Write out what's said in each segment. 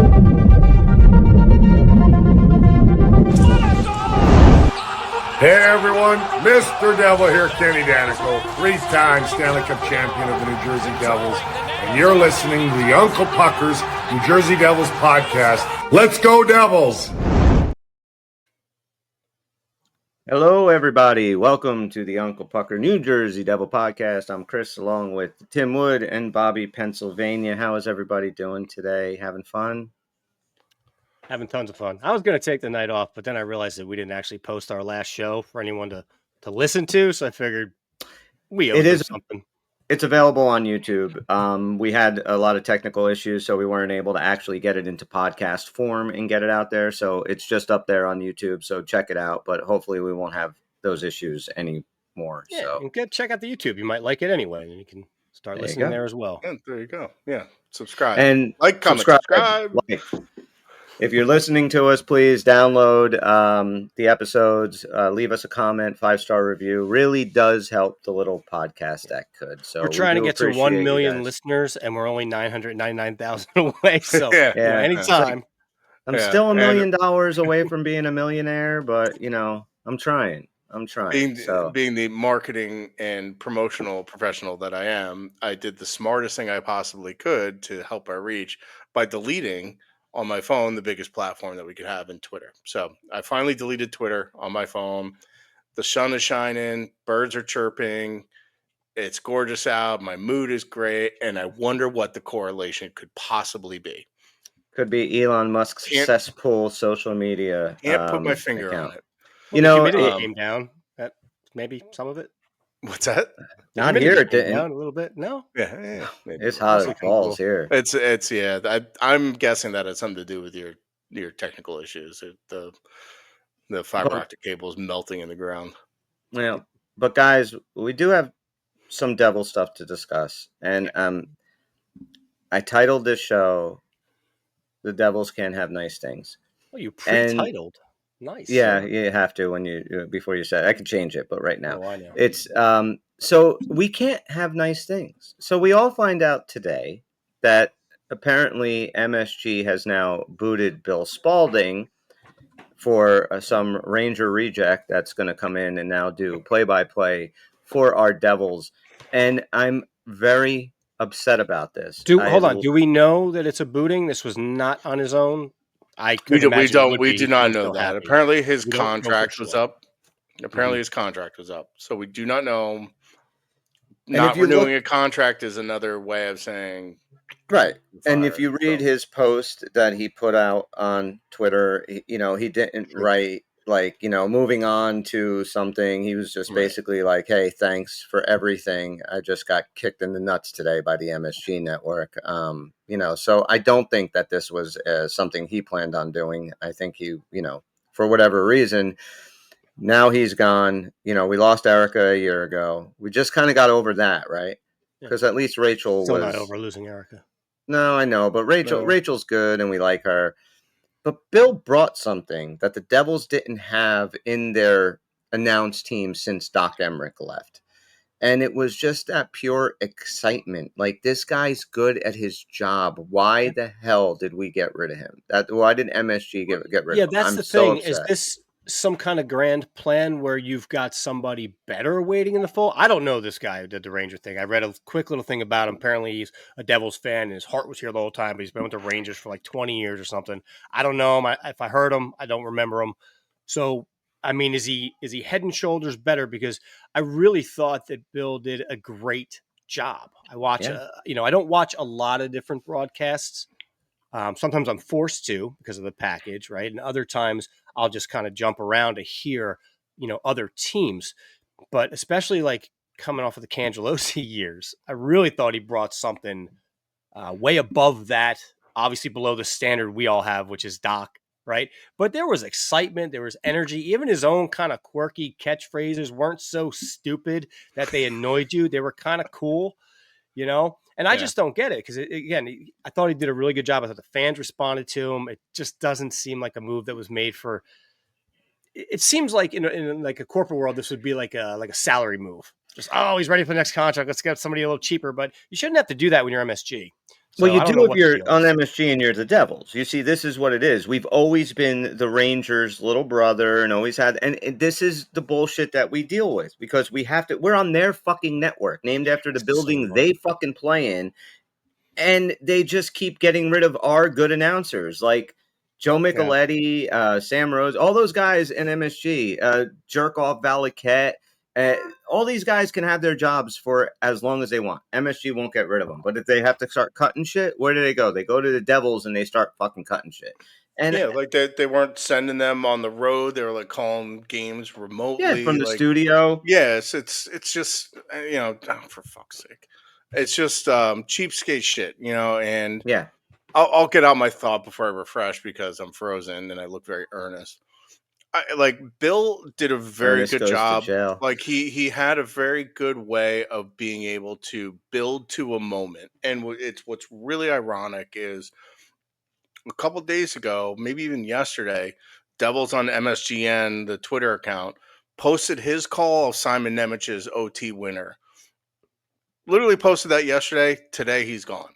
Hey everyone, Mr. Devil here, Kenny Danico, 3-time Stanley Cup champion of the New Jersey Devils, and you're listening to the Uncle Pucker's New Jersey Devils podcast. Let's go Devils! Hello everybody, welcome to the Uncle Pucker New Jersey Devil podcast. I'm Chris along with Tim Wood and Bobby Pennsylvania. How is everybody doing today? Having fun? Having tons of fun. I was going to take the night off, but then I realized that we didn't actually post our last show for anyone to listen to, so I figured we owe them something. It's available on YouTube. We had a lot of technical issues, so we weren't able to actually get it into podcast form and get it out there. So it's just up there on YouTube, so check it out. But hopefully we won't have those issues anymore. Yeah, so and check out the YouTube. You might like it anyway, and you can start listening there as well. Yeah, there you go. Yeah, subscribe. And like, comment, subscribe. Like. If you're listening to us, please download the episodes, leave us a comment, 5-star review. Really does help the little podcast that could. So we're trying to get to 1 million listeners, and we're only 999,000 away. So anytime. I'm still $1 million away from being a millionaire, but I'm trying. Being the marketing and promotional professional that I am, I did the smartest thing I possibly could to help our reach by deleting on my phone the biggest platform that we could have in Twitter. So I finally deleted Twitter on my phone. The sun is shining, birds are chirping, it's gorgeous out, my mood is great, and I wonder what the correlation could possibly be. Could be Elon Musk's cesspool social media. Can't put my finger on it. It came down. Maybe some of it. What's that? Not here. It didn't. Down a little bit. No. Yeah. Maybe. It's hot as balls here. It's yeah. I'm guessing that has something to do with your technical issues. The fiber optic cable is melting in the ground. Well, but guys, we do have some devil stuff to discuss, and I titled this show "The Devils Can't Have Nice Things." Well, you pre-titled. Nice. Yeah, you have to before you say it. I can change it, but right now I know. it's so we can't have nice things. So we all find out today that apparently MSG has now booted Bill Spaulding for some Ranger reject that's going to come in and now do play-by-play for our Devils, and I'm very upset about this. Hold on. Do we know that it's a booting? This was not on his own. We do not know that. Apparently his contract was up. His contract was up. So we do not know. Not renewing a contract is another way of saying right. And if you read his post that he put out on Twitter, he didn't write moving on to something. He was just basically like, hey, thanks for everything. I just got kicked in the nuts today by the MSG network. So I don't think that this was something he planned on doing. I think he, for whatever reason, now he's gone. We lost Erica a year ago. We just kind of got over that, right? Because at least Rachel Still not over losing Erica. No, I know, but Rachel's good and we like her. But Bill brought something that the Devils didn't have in their announced team since Doc Emmerich left. And it was just that pure excitement. Like, this guy's good at his job. Why the hell did we get rid of him? Why did MSG get rid of him? Yeah, that's the thing. Is this some kind of grand plan where you've got somebody better waiting in the fold? I don't know this guy who did the Ranger thing. I read a quick little thing about him. Apparently he's a Devils fan and his heart was here the whole time, but he's been with the Rangers for like 20 years or something. I don't know him. If I heard him, I don't remember him. So, I mean, is he head and shoulders better? Because I really thought that Bill did a great job. I watch, I don't watch a lot of different broadcasts. Sometimes I'm forced to because of the package, right? And other times I'll just kind of jump around to hear, other teams. But especially like coming off of the Cangelosi years, I really thought he brought something way above that, obviously below the standard we all have, which is Doc, right? But there was excitement, there was energy. Even his own kind of quirky catchphrases weren't so stupid that they annoyed you. They were kind of cool, And I just don't get it because, again, I thought he did a really good job. I thought the fans responded to him. It just doesn't seem like a move that was made for. It seems like in like a corporate world, this would be like a salary move. Just, he's ready for the next contract. Let's get somebody a little cheaper. But you shouldn't have to do that when you're MSG. So well, you I don't do know if what the you're deal on is. MSG and you're the Devils. You see, this is what it is. We've always been the Rangers' little brother and always had, and this is the bullshit that we deal with because we have to, we're on their fucking network named after the So building annoying. they fucking play in. And they just keep getting rid of our good announcers like Joe Micheletti, Sam Rose, all those guys in MSG, jerk off Valaket. All these guys can have their jobs for as long as they want. MSG won't get rid of them. But if they have to start cutting shit, where do they go? They go to the Devils and they start fucking cutting shit. And Yeah, like they weren't sending them on the road. They were like calling games yeah, remotely. from the Like, studio. yes, it's just for fuck's sake, it's just cheapskate shit, And Yeah. I'll get out my thought before I refresh because I'm frozen and I look very earnest. Like Bill did a very Ernest good goes to job. jail. Like he had a very good way of being able to build to a moment, and it's what's really ironic is a couple days ago, maybe even yesterday, Devils on MSGN, the Twitter account, posted his call of Simon Nemich's OT winner. Literally posted that yesterday. Today he's gone.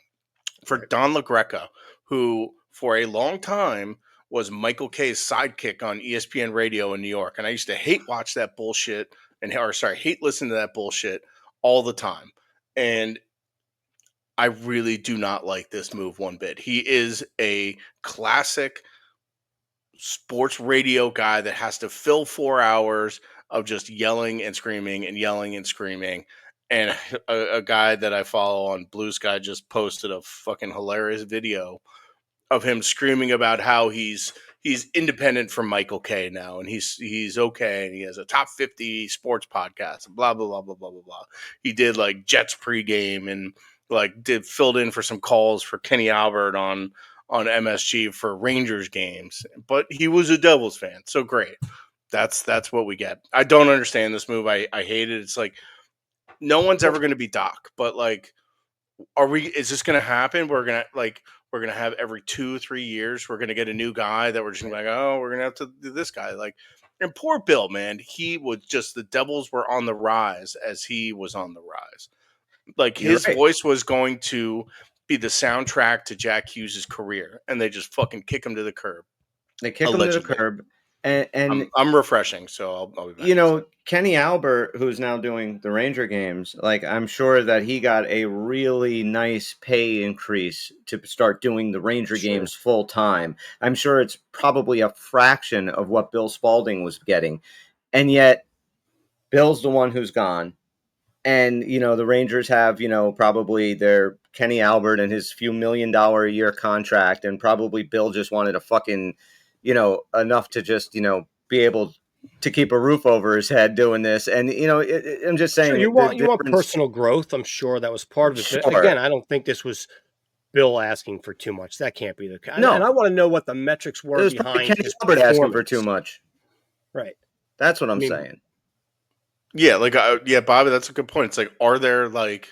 For Right. Don LaGreca, who for a long time was Michael K's sidekick on ESPN radio in New York. And I used to hate watch that bullshit hate listen to that bullshit all the time. And I really do not like this move one bit. He is a classic sports radio guy that has to fill 4 hours of just yelling and screaming and yelling and screaming. And a guy that I follow on Blue Sky just posted a fucking hilarious video of him screaming about how he's independent from Michael K now and he's okay and he has a top 50 sports podcast and blah blah blah blah blah blah blah. He did like Jets pregame and like did filled in for some calls for Kenny Albert on MSG for Rangers games, but he was a Devils fan, so great. That's what we get. I don't understand this move. I hate it. It's like no one's ever going to be Doc, but like is this going to happen? We're going to have every 2-3 years, we're going to get a new guy that we're just gonna be like, oh, we're going to have to do this guy. Like, and poor Bill, man, he was just, the Devils were on the rise as he was on the rise. Like You're his right. voice was going to be the soundtrack to Jack Hughes's career, and they just fucking kick him to the curb. They kick him to the Allegedly. curb. And I'm refreshing, so I'll be back. Kenny Albert, who's now doing the Ranger games, like I'm sure that he got a really nice pay increase to start doing the Ranger games full time. I'm sure it's probably a fraction of what Bill Spaulding was getting. And yet Bill's the one who's gone. And, the Rangers have, probably their Kenny Albert and his few $1 million a year contract. And probably Bill just wanted a fucking, enough to just, be able to keep a roof over his head doing this. And, I'm just saying, Sure, you want personal growth. I'm sure that was part of it. But again, I don't think this was Bill asking for too much. That can't be the case. No. And I want to know what the metrics were It was behind Kenny his Albert asking for too much. Right. That's what I'm saying. Yeah, like Bobby, that's a good point. It's like, are there like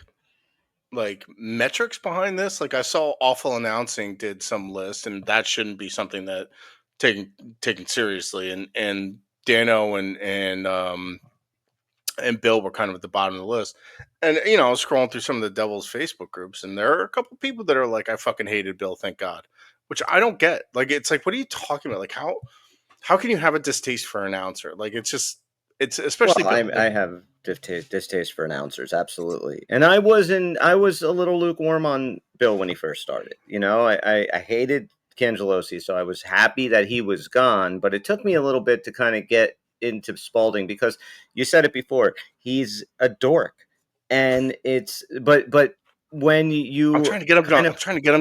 metrics behind this? Like I saw Awful Announcing did some list, and that shouldn't be something that taken seriously. And Dano and Bill were kind of at the bottom of the list. And I was scrolling through some of the Devils Facebook groups, and there are a couple people that are like, I fucking hated Bill, thank God. Which I don't get. Like, it's like, what are you talking about? Like, how can you have a distaste for an announcer? Like, it's especially Bill. I have distaste for announcers, absolutely. And I was a little lukewarm on Bill when he first started. I hated Cangelosi, so I was happy that he was gone. But it took me a little bit to kind of get into Spaulding because you said it before. He's a dork, and but when you I'm trying to get him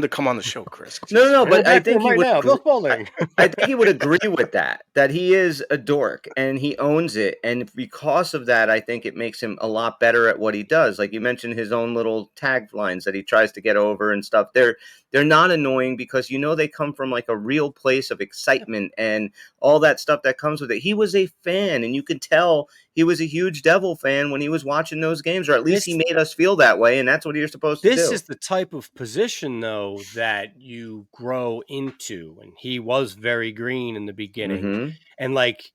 to come on the show, Chris. No, but I think he would. Bill Spaulding. I think he would agree with that he is a dork and he owns it. And because of that, I think it makes him a lot better at what he does. Like you mentioned, his own little taglines that he tries to get over and stuff. They're not annoying because they come from like a real place of excitement and all that stuff that comes with it. He was a fan, and you could tell he was a huge Devil fan when he was watching those games, or at least he made us feel that way, and that's what you're supposed to do. This is the type of position, though, that you grow into, and he was very green in the beginning. Mm-hmm. And like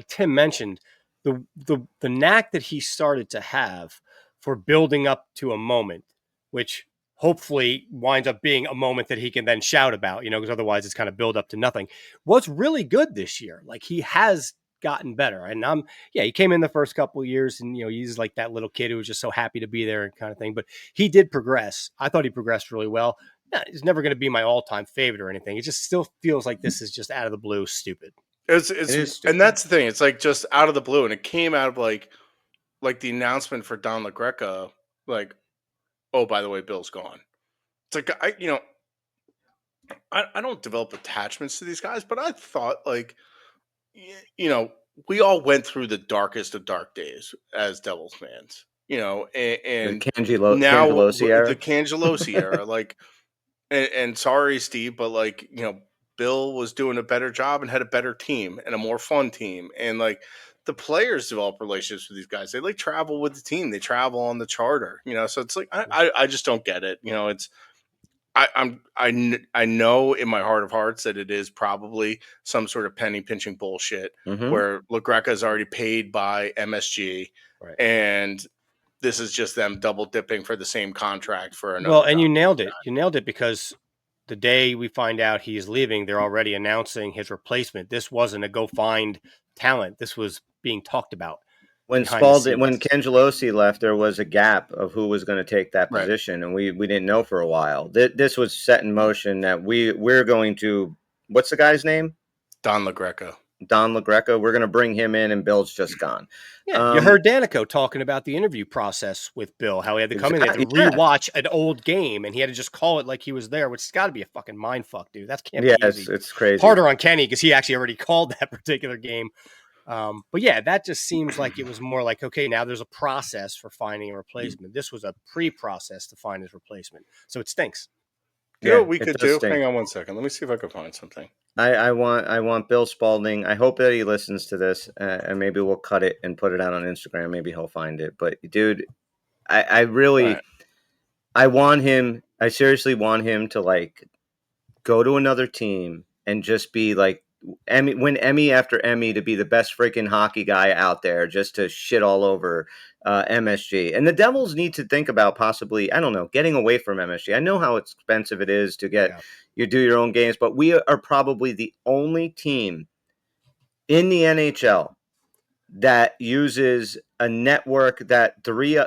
Tim mentioned, the knack that he started to have for building up to a moment, which hopefully winds up being a moment that he can then shout about, because otherwise it's kind of build up to nothing. Was really good this year. Like, he has gotten better. And he came in the first couple of years and, he's like that little kid who was just so happy to be there and kind of thing, but he did progress. I thought he progressed really well. Yeah, he's never going to be my all-time favorite or anything. It just still feels like this is just out of the blue stupid. It is stupid. And that's the thing. It's like just out of the blue. And it came out of like the announcement for Don LaGreca, like, oh, by the way, Bill's gone. It's like, I don't develop attachments to these guys, but I thought, like, we all went through the darkest of dark days as Devils fans, and the Cangelosi era. The Cangelosi era, like, and sorry, Steve, but like, Bill was doing a better job and had a better team and a more fun team, and like the players develop relationships with these guys. They like travel with the team. They travel on the charter, so it's like I just don't get it. It's I know in my heart of hearts that it is probably some sort of penny pinching bullshit where LaGreca is already paid by MSG, right, and this is just them double dipping for the same contract for another. Well, and you nailed it. You nailed it, because the day we find out he's leaving, they're already announcing his replacement. This wasn't a go find talent. This was being talked about. When Cangelosi left, there was a gap of who was going to take that position, and we didn't know for a while. This was set in motion that we're going to. What's the guy's name? Don LaGreca. Don LaGreca. We're going to bring him in, and Bill's just gone. Yeah, you heard Danico talking about the interview process with Bill, how he had to come in there to rewatch an old game, and he had to just call it like he was there, which has got to be a fucking mind fuck, dude. That can't be easy. It's crazy. Harder on Kenny because he actually already called that particular game. But yeah, that just seems like it was more like, okay, now there's a process for finding a replacement. This was a pre-process to find his replacement. So it stinks. You know what we could do? Hang on one second. Let me see if I can find something. I want Bill Spaulding. I hope that he listens to this, and maybe we'll cut it and put it out on Instagram. Maybe he'll find it. But dude, I really, I want him. I seriously want him to like go to another team and just be like win Emmy after Emmy, to be the best freaking hockey guy out there, just to shit all over MSG. And the Devils need to think about possibly, I don't know, getting away from MSG. I know how expensive it is to get you do your own games, but we are probably the only team in the NHL that uses a network that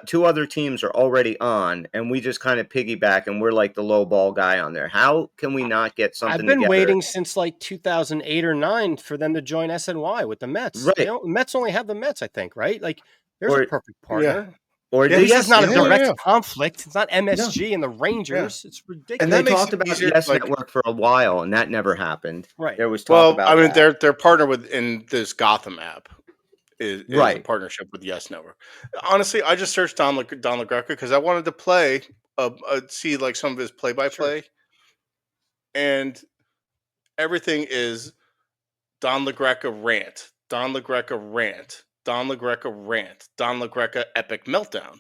two other teams are already on, and we just kind of piggyback, and we're like the low ball guy on there. How can we not get something I've been together? waiting since like 2008 or 9 for them to join SNY with the Mets. Right. Mets only have the Mets, I think, right? Like, there's a perfect partner. Yeah. Or it's not a direct conflict. It's not MSG and the Rangers. It's ridiculous. And they talked about Yes Network for a while, and that never happened. Right. There was talk about they're partnered in this Gotham app. Is a partnership with Yes Network. Honestly, I just searched Don LaGreca because I wanted to play, see like some of his play-by-play, and everything is Don LaGreca rant, Don LaGreca rant, Don LaGreca rant, Don LaGreca epic meltdown.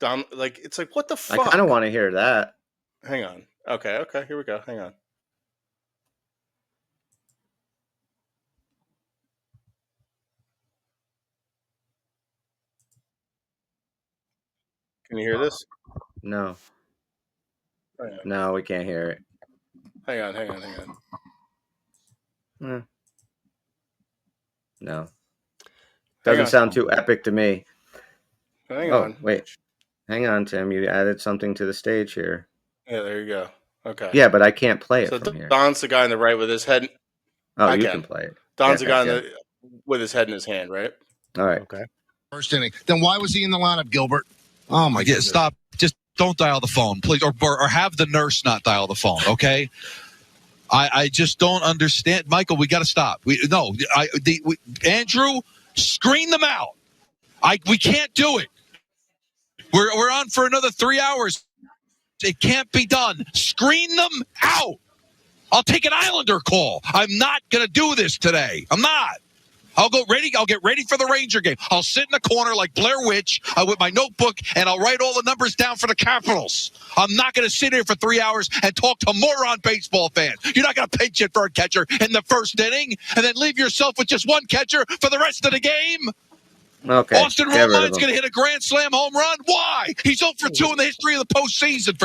It's like, what the fuck? I kind of want to hear that. Hang on. Okay, here we go. Hang on. Can you hear this? No. No, we can't hear it. Hang on. No. Doesn't sound too epic to me. Hang on. Wait. Hang on, Tim. You added something to the stage here. Yeah, there you go. Okay. Yeah, but I can't play it from here. Don's the guy on the right with his head. Oh, you can play it. Don's the guy with his head in his hand, right? All right. Okay. First inning. Then why was he in the lineup, Gilbert? Oh, my goodness. Stop. Just don't dial the phone, please. Or have the nurse not dial the phone, okay? I just don't understand. Michael, we got to stop. Andrew, screen them out. We can't do it. We're on for another 3 hours. It can't be done. Screen them out. I'll take an Islander call. I'm not going to do this today. I'm not. I'll get ready for the Ranger game. I'll sit in the corner like Blair Witch with my notebook, and I'll write all the numbers down for the Capitals. I'm not going to sit here for 3 hours and talk to moron baseball fans. You're not going to pinch it for a catcher in the first inning and then leave yourself with just one catcher for the rest of the game. Okay. Austin Romine's going to hit a grand slam home run. Why? He's 0 for 2 in the history of the postseason.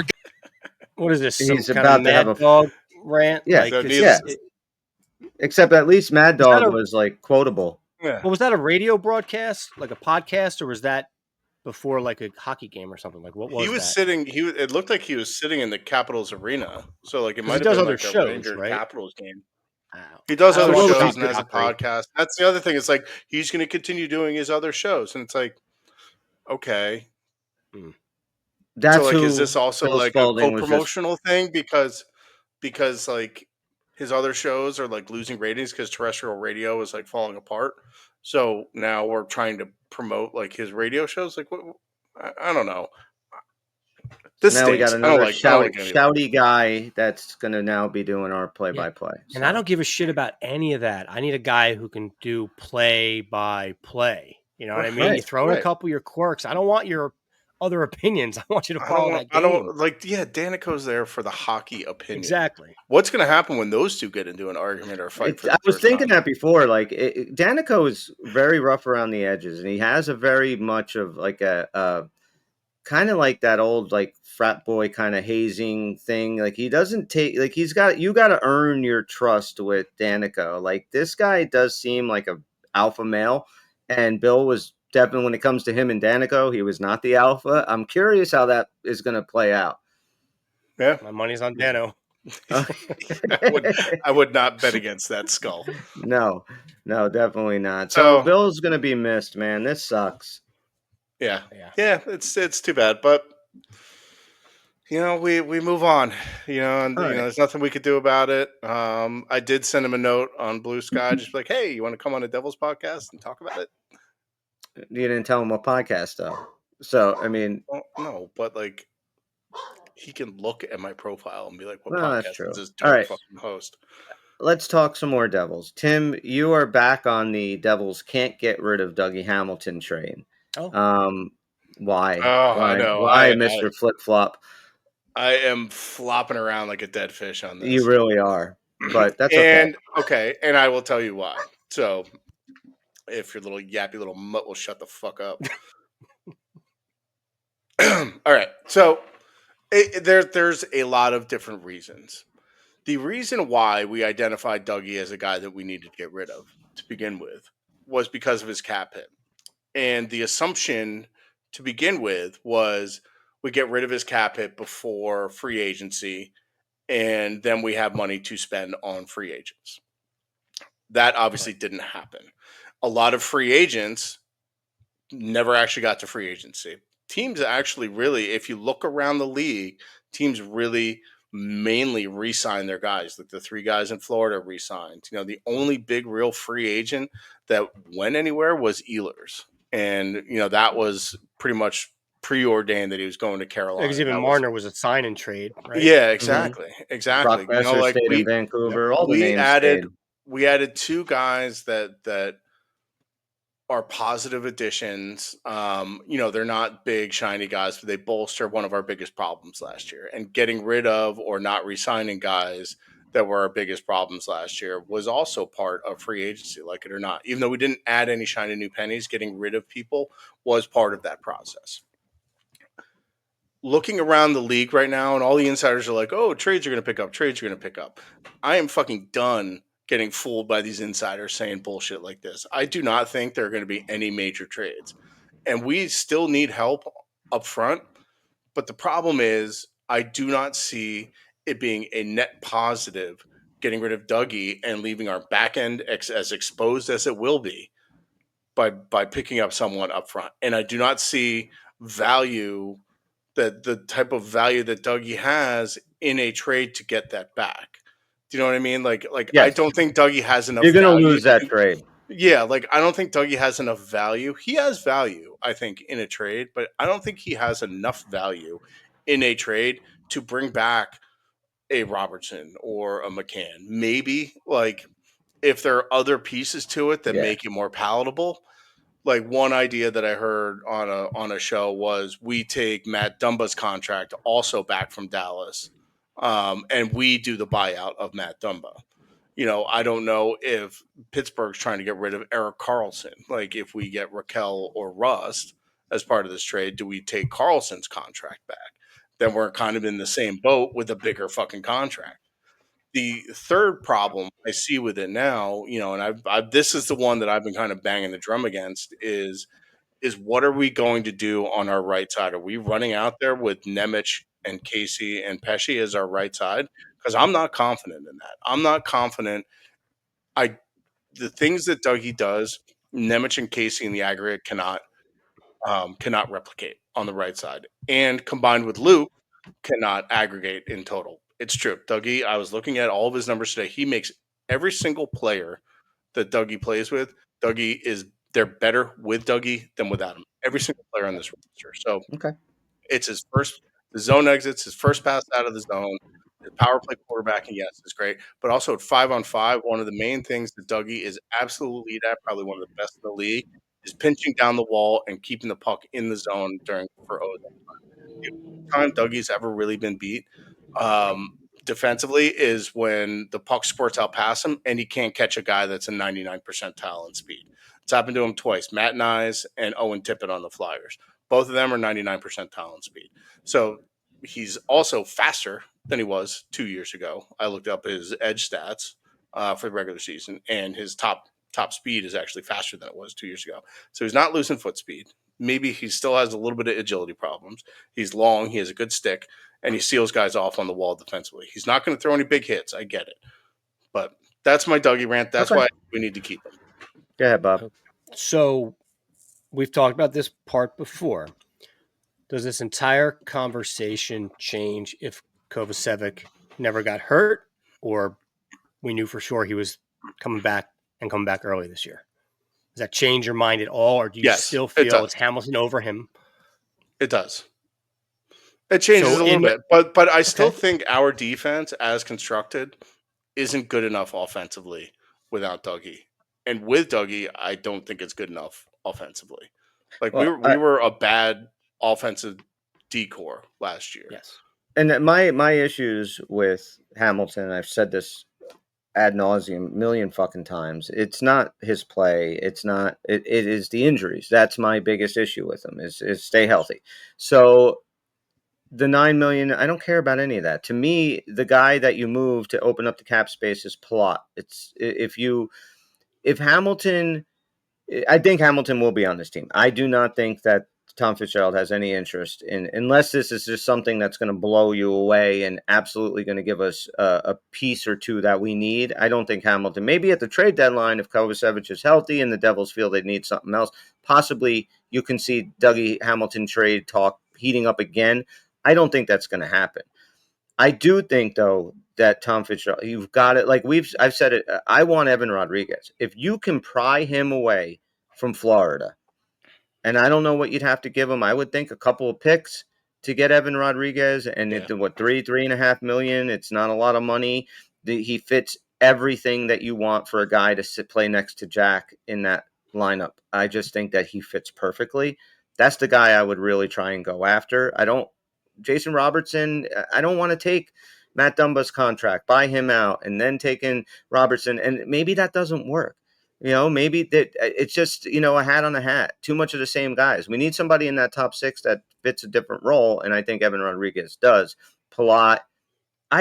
What is this? Some He's kind about of to have Mad a Dog rant? yeah, Like, So it's, yeah. needless- Except at least Mad Was that Dog a- was like quotable. Yeah. well, was that a radio broadcast, like a podcast, or was that before like a hockey game or something? Like, what was He was that? sitting. It looked like he was sitting in the Capitals arena. So like it 'Cause might he have does been other like a shows, Ranger right? Capitals game. Wow. He does I don't other watch shows hockey. and has a podcast. That's the other thing. It's like he's going to continue doing his other shows, and it's like, okay. That's so like, who is this also Bill like a Spaulding was just co-promotional thing because like his other shows are like losing ratings because terrestrial radio is like falling apart. So now we're trying to promote like his radio shows. Like, what? I don't know. This now we got stinks. I don't another like any of it. shouty guy that's gonna now be doing our play-by-play. And I don't give a shit about any of that. I need a guy who can do play-by-play. You know what I mean? Right, You throw in a right. couple of your quirks. I don't want your other opinions. I want you to I follow don't want. that I game. don't like. Yeah, Danico's there for the hockey opinion. Exactly. What's going to happen when those two get into an argument or a fight? I was thinking that before. Like Danico is very rough around the edges, and he has a very much of like a kind of like that old like frat boy kind of hazing thing. Like he doesn't take like you got to earn your trust with Danico. Like this guy does seem like a alpha male, and Bill was definitely when it comes to him and Danico, he was not the alpha. I'm curious how that is going to play out. Yeah, my money's on Dano. I would not bet against that skull. No, definitely not. So Bill's going to be missed, man. This sucks. Yeah. It's too bad, but we move on. And there's nothing we could do about it. I did send him a note on Blue Sky, just like, hey, you want to come on a Devils podcast and talk about it? You didn't tell him what podcast though. So I mean, well, no, but like he can look at my profile and be like, "What well, podcast is this All right. fucking host?" Let's talk some more Devils. Tim, you are back on the Devils can't get rid of Dougie Hamilton train. Oh. Why? Oh, I know. Why, Mr. Flip Flop? I am flopping around like a dead fish on this. You really are, but that's okay. Okay, and I will tell you why. So, if your little yappy little mutt will shut the fuck up. All right. So, there's a lot of different reasons. The reason why we identified Dougie as a guy that we needed to get rid of to begin with was because of his cap hit. And the assumption to begin with was we get rid of his cap hit before free agency, and then we have money to spend on free agents. That obviously didn't happen. A lot of free agents never actually got to free agency. Teams actually really, if you look around the league, teams really mainly re-signed their guys. Like the 3 guys in Florida re-signed. The only big real free agent that went anywhere was Ehlers. And, that was pretty much preordained that he was going to Carolina. Because even Marner was a sign and trade, right? Yeah, exactly. Mm-hmm. Exactly. Brock Besser stayed in Vancouver. All the names stayed. We added 2 guys that are positive additions. They're not big, shiny guys, but they bolster one of our biggest problems last year. And getting rid of or not re-signing guys that were our biggest problems last year was also part of free agency, like it or not. Even though we didn't add any shiny new pennies, getting rid of people was part of that process. Looking around the league right now, and all the insiders are like, oh, trades are going to pick up, trades are going to pick up. I am fucking done getting fooled by these insiders saying bullshit like this. I do not think there are going to be any major trades. And we still need help up front. But the problem is I do not see it being a net positive getting rid of Dougie and leaving our back end as exposed as it will be by picking up someone up front. And I do not see value, that the type of value that Dougie has in a trade to get that back. Do you know what I mean? Like yes. I don't think Dougie has enough value. You're going to lose that trade. Yeah, I don't think Dougie has enough value. He has value, I think, in a trade, but I don't think he has enough value in a trade to bring back a Robertson or a McCann. Maybe, if there are other pieces to it that make it more palatable. Like one idea that I heard on a show was we take Matt Dumba's contract also back from Dallas. And we do the buyout of Matt Dumba. I don't know if Pittsburgh's trying to get rid of Erik Karlsson. Like if we get Raquel or Rust as part of this trade, do we take Karlsson's contract back? then we're kind of in the same boat with a bigger fucking contract. The third problem I see with it now, and I've this is the one that I've been kind of banging the drum against is what are we going to do on our right side? Are we running out there with Nemec and Casey and Pesci as our right side? Because I'm not confident in that. I'm not confident. The things that Dougie does, Nemec and Casey in the aggregate cannot replicate on the right side, and combined with Luke, cannot aggregate in total. It's true. Dougie, I was looking at all of his numbers today. He makes every single player that Dougie plays with. They're better with Dougie than without him. Every single player on this roster. So Okay. it's the zone exits, his first pass out of the zone, his power play quarterbacking, yes, is great. But also at 5-on-5, one of the main things that Dougie is absolutely elite at, probably one of the best in the league, is pinching down the wall and keeping the puck in the zone for O's. The only time Dougie's ever really been beat defensively is when the puck squirts out past him and he can't catch a guy that's a 99 percentile in speed. It's happened to him twice, Matt Nyes and Owen Tippett on the Flyers. Both of them are 99 percentile in speed. So he's also faster than he was 2 years ago. I looked up his edge stats for the regular season, and his top speed is actually faster than it was 2 years ago. So he's not losing foot speed. Maybe he still has a little bit of agility problems. He's long. He has a good stick, and he seals guys off on the wall defensively. He's not going to throw any big hits. I get it. But that's my Dougie rant. That's why we need to keep him. Go ahead, Bob. So we've talked about this part before. Does this entire conversation change if Kovacevic never got hurt, or we knew for sure he was coming back early this year? Does that change your mind at all, or do you still feel it's Hamilton over him? It does. It changes a little bit, but I still think our defense, as constructed, isn't good enough offensively without Dougie. And with Dougie, I don't think it's good enough offensively. Like we were a bad offensive decor last year. Yes. And my issues with Hamilton, I've said this ad nauseum million fucking times. It's not his play. It's not. It is the injuries. That's my biggest issue with him. Is stay healthy. So the $9 million, I don't care about any of that. To me, the guy that you move to open up the cap space is Palat. It's if Hamilton. I think Hamilton will be on this team. I do not think that Tom Fitzgerald has any interest in, unless this is just something that's going to blow you away and absolutely going to give us a piece or two that we need. I don't think Hamilton, maybe at the trade deadline, if Kovacevic is healthy and the Devils feel they need something else, possibly you can see Dougie Hamilton trade talk heating up again. I don't think that's going to happen. I do think, though, that Tom Fitzgerald, you've got it. Like I've said it. I want Evan Rodriguez. If you can pry him away from Florida, and I don't know what you'd have to give him. I would think a couple of picks to get Evan Rodriguez, and $3.5 million. It's not a lot of money. He fits everything that you want for a guy to play next to Jack in that lineup. I just think that he fits perfectly. That's the guy I would really try and go after. Jason Robertson, I don't want to take Matt Dumba's contract, buy him out, and then take in Robertson. And maybe that doesn't work. Maybe that it's just, a hat on a hat. Too much of the same guys. We need somebody in that top six that fits a different role, and I think Evan Rodriguez does. I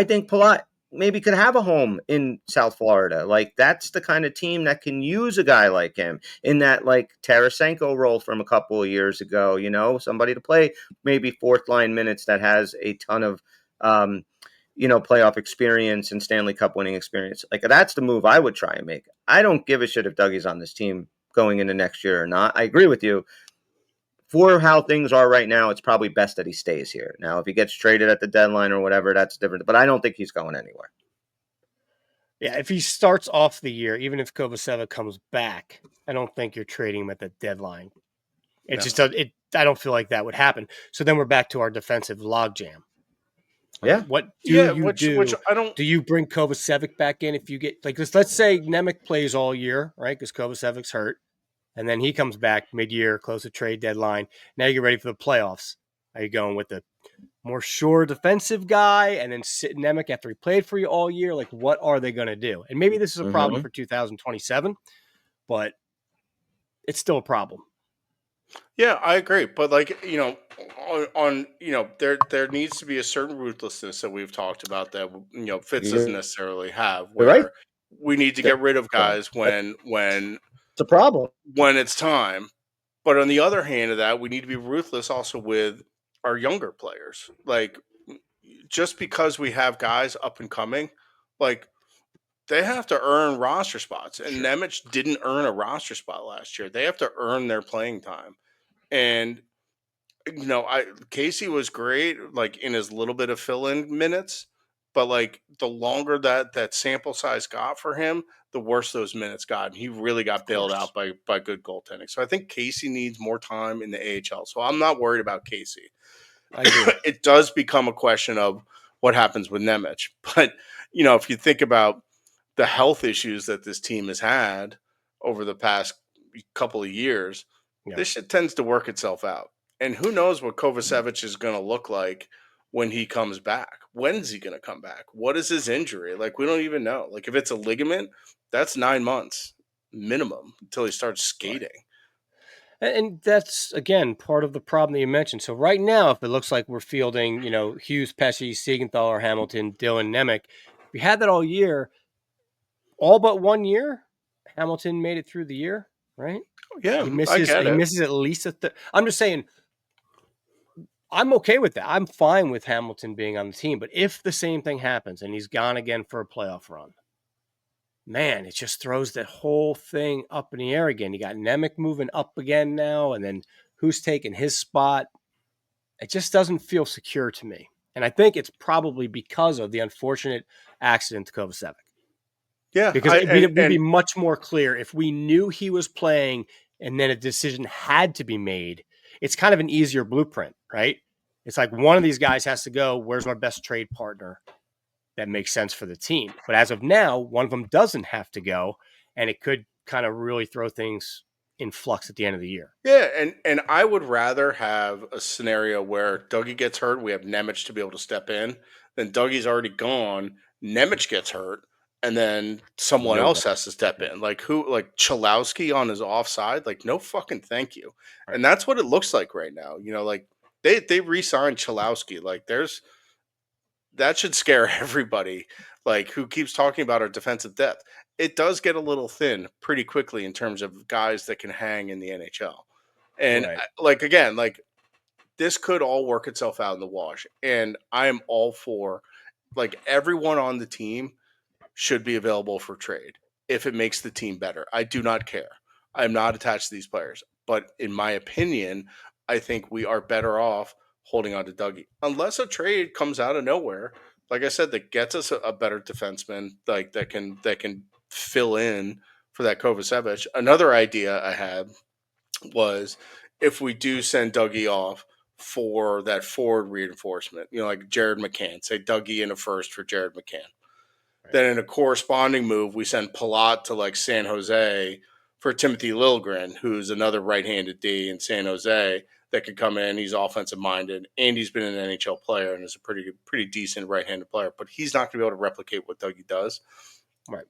think Palat maybe could have a home in South Florida. Like, that's the kind of team that can use a guy like him in that, like, Tarasenko role from a couple of years ago, somebody to play maybe fourth line minutes that has a ton of, playoff experience and Stanley Cup winning experience. Like, that's the move I would try and make. I don't give a shit if Dougie's on this team going into next year or not. I agree with you. For how things are right now, it's probably best that he stays here. Now, if he gets traded at the deadline or whatever, that's different. But I don't think he's going anywhere. Yeah, if he starts off the year, even if Kovacevic comes back, I don't think you're trading him at the deadline. I don't feel like that would happen. So then we're back to our defensive logjam. Yeah. What do you do? Do you bring Kovacevic back in if you get let's say Nemec plays all year, right? Because Kovacevic's hurt, and then he comes back mid-year, close to trade deadline. Now you get ready for the playoffs. Are you going with the more sure defensive guy and then sit Nemec after he played for you all year? Like, what are they going to do? And maybe this is a problem for 2027, but it's still a problem. Yeah, I agree. But like, on there needs to be a certain ruthlessness that we've talked about that Fitz doesn't You're necessarily have, right. where we need to get rid of Though guys that's when a problem. it's time. But on the other hand of that, we need to be ruthless also with our younger players. Like, just because we have guys up and coming, like, they have to earn roster spots. And Sure. Nemec didn't earn a roster spot last year. They have to earn their playing time. And I Casey was great, like in his little bit of fill-in minutes, but like the longer that sample size got for him, the worse those minutes got, and he really got Of bailed course. out by good goaltending. So I think Casey needs more time in the AHL. So I'm not worried about Casey. I agree. It does become a question of what happens with Nemec, but if you think about the health issues that this team has had over the past couple of years, Yeah. this shit tends to work itself out. And who knows what Kovacevic is going to look like when he comes back? When's he going to come back? What is his injury? Like, we don't even know. Like, if it's a ligament, that's 9 months minimum until he starts Right. skating. And that's, again, part of the problem that you mentioned. So right now, if it looks like we're fielding, Hughes, Pesci, Siegenthaler, Hamilton, Dylan, Nemec, we had that all year, all but 1 year. Hamilton made it through the year, right? Yeah, He I misses. get He it. misses at least I'm just saying, I'm okay with that. I'm fine with Hamilton being on the team. But if the same thing happens and he's gone again for a playoff run, man, it just throws that whole thing up in the air again. You got Nemec moving up again now, and then who's taking his spot? It just doesn't feel secure to me. And I think it's probably because of the unfortunate accident to Kovacevic. Yeah, Because we'd be much more clear if we knew he was playing and then a decision had to be made. It's kind of an easier blueprint, right? It's like one of these guys has to go. Where's my best trade partner that makes sense for the team? But as of now, one of them doesn't have to go, and it could kind of really throw things in flux at the end of the year. Yeah, and I would rather have a scenario where Dougie gets hurt, we have Nemec to be able to step in, then Dougie's already gone, Nemec gets hurt, and then someone else Nobody. has to step Yeah. in. Like who? Like Chalowski on his offside? Like no fucking thank you. Right. And that's what it looks like right now. Like they re-signed Chalowski. Like that should scare everybody. Like who keeps talking about our defensive depth? It does get a little thin pretty quickly in terms of guys that can hang in the NHL. And Right. like again, like this could all work itself out in the wash. And I am all for like everyone on the team should be available for trade if it makes the team better. I do not care. I'm not attached to these players. But in my opinion, I think we are better off holding on to Dougie. Unless a trade comes out of nowhere, like I said, that gets us a better defenseman, like that can fill in for that Kovacevic. Another idea I had was if we do send Dougie off for that forward reinforcement, like Jared McCann, say Dougie in a first for Jared McCann. Right. Then in a corresponding move, we send Palat to like San Jose for Timothy Liljegren, who's another right-handed D in San Jose that could come in. He's offensive minded, and he's been an NHL player and is a pretty decent right-handed player. But he's not going to be able to replicate what Dougie does. Right.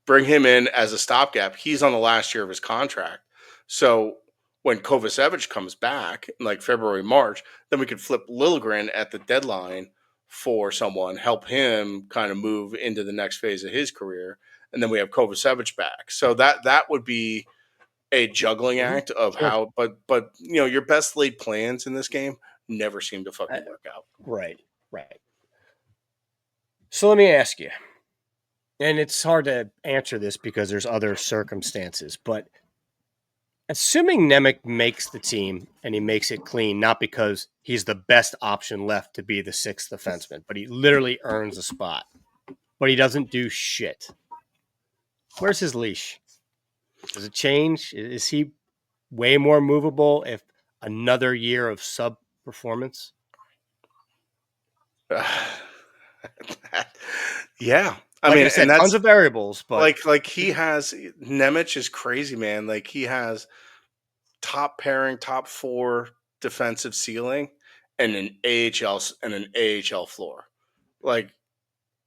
Bring him in as a stopgap. He's on the last year of his contract, so when Kovacevic comes back in like February, March, then we could flip Liljegren at the deadline for someone, help him kind of move into the next phase of his career, and then we have Kovacevic back. So that would be a juggling act of Sure. how, but your best laid plans in this game never seem to fucking work out. Right. Right. So let me ask you, and it's hard to answer this because there's other circumstances, but assuming Nemec makes the team and he makes it clean, not because he's the best option left to be the sixth defenseman, but he literally earns a spot, but he doesn't do shit. Where's his leash? Does it change? Is he way more movable if another year of sub performance? Yeah. I mean, said, and that's tons of variables, but like he has Nemec is crazy, man. Like he has top pairing, top four defensive ceiling, and an AHL floor. Like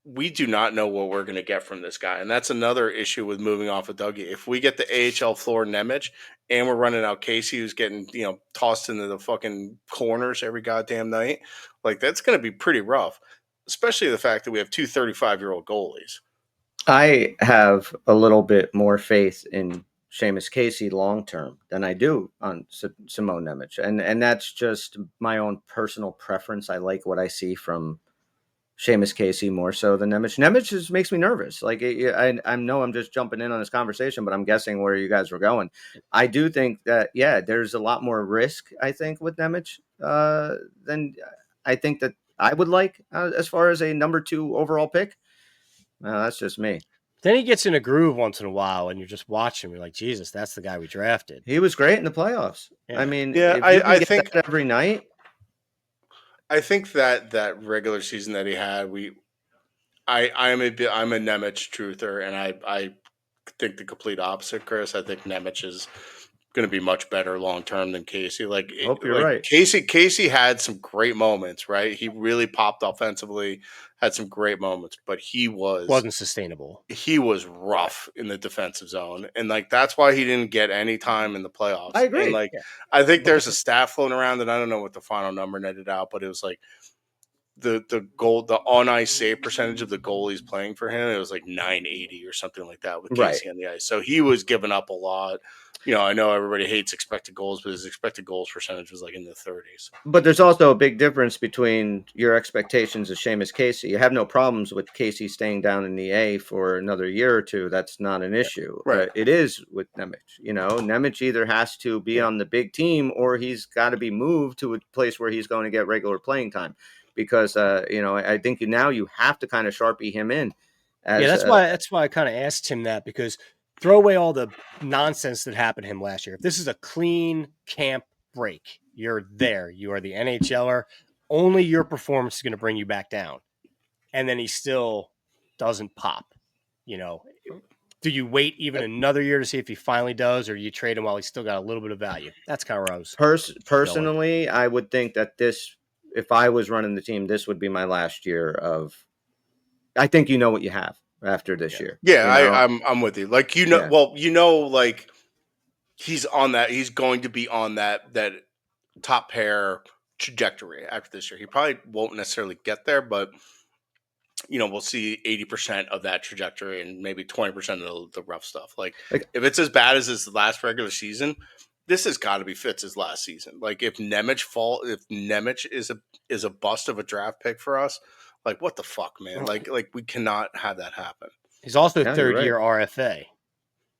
we do not know what we're going to get from this guy. And that's another issue with moving off of Dougie. If we get the AHL floor Nemec and we're running out Casey, who's getting, tossed into the fucking corners every goddamn night, like that's going to be pretty rough, especially the fact that we have two 35-year-old goalies. I have a little bit more faith in Seamus Casey long term than I do on Simone Nemec, and that's just my own personal preference. I like what I see from Seamus Casey more so than Nemec. Nemec just makes me nervous. Like I know I'm just jumping in on this conversation, but I'm guessing where you guys were going. I do think that there's a lot more risk. I think with Nemec than I think that I would like as far as a number 2 overall pick. That's just me. Then he gets in a groove once in a while, and you're just watching. You're like, Jesus, that's the guy we drafted. He was great in the playoffs. Yeah. I mean, I think that every night. I think that regular season that he had, I'm a Nemec truther, and I think the complete opposite, Chris. I think Nemec is going to be much better long term than Casey. Hope you're right. Casey had some great moments, right? He really popped offensively, had some great moments, but he wasn't sustainable. He was rough in the defensive zone, and like that's why he didn't get any time in the playoffs. I agree. And I think there's a stat floating around that I don't know what the final number netted out, but it was like the on ice save percentage of the goalies playing for him, it was like 980 or something like that with Casey on the ice. So he was giving up a lot. I know everybody hates expected goals, but his expected goals percentage was like in the 30s. But there's also a big difference between your expectations of Seamus Casey. You have no problems with Casey staying down in the A for another year or two. That's not an issue. Right. It is with Nemec. Nemec either has to be on the big team or he's got to be moved to a place where he's going to get regular playing time. Because, I think now you have to kind of Sharpie him in. That's why I kind of asked him that, because throw away all the nonsense that happened to him last year. If this is a clean camp break, you're there. You are the NHLer. Only your performance is going to bring you back down. And then he still doesn't pop. Do you wait even another year to see if he finally does, or you trade him while he's still got a little bit of value? That's kind of where I was. Personally, I would think that if I was running the team, this would be my last year of. I think what you have after this year. Yeah, I'm with you. Like like he's on that. He's going to be on that top pair trajectory after this year. He probably won't necessarily get there, but we'll see 80% of that trajectory and maybe 20% of the rough stuff. Like if it's as bad as his last regular season, this has got to be Fitz's last season. Like if Nemec is a bust of a draft pick for us, like what the fuck, man? Like we cannot have that happen. He's also third year RFA.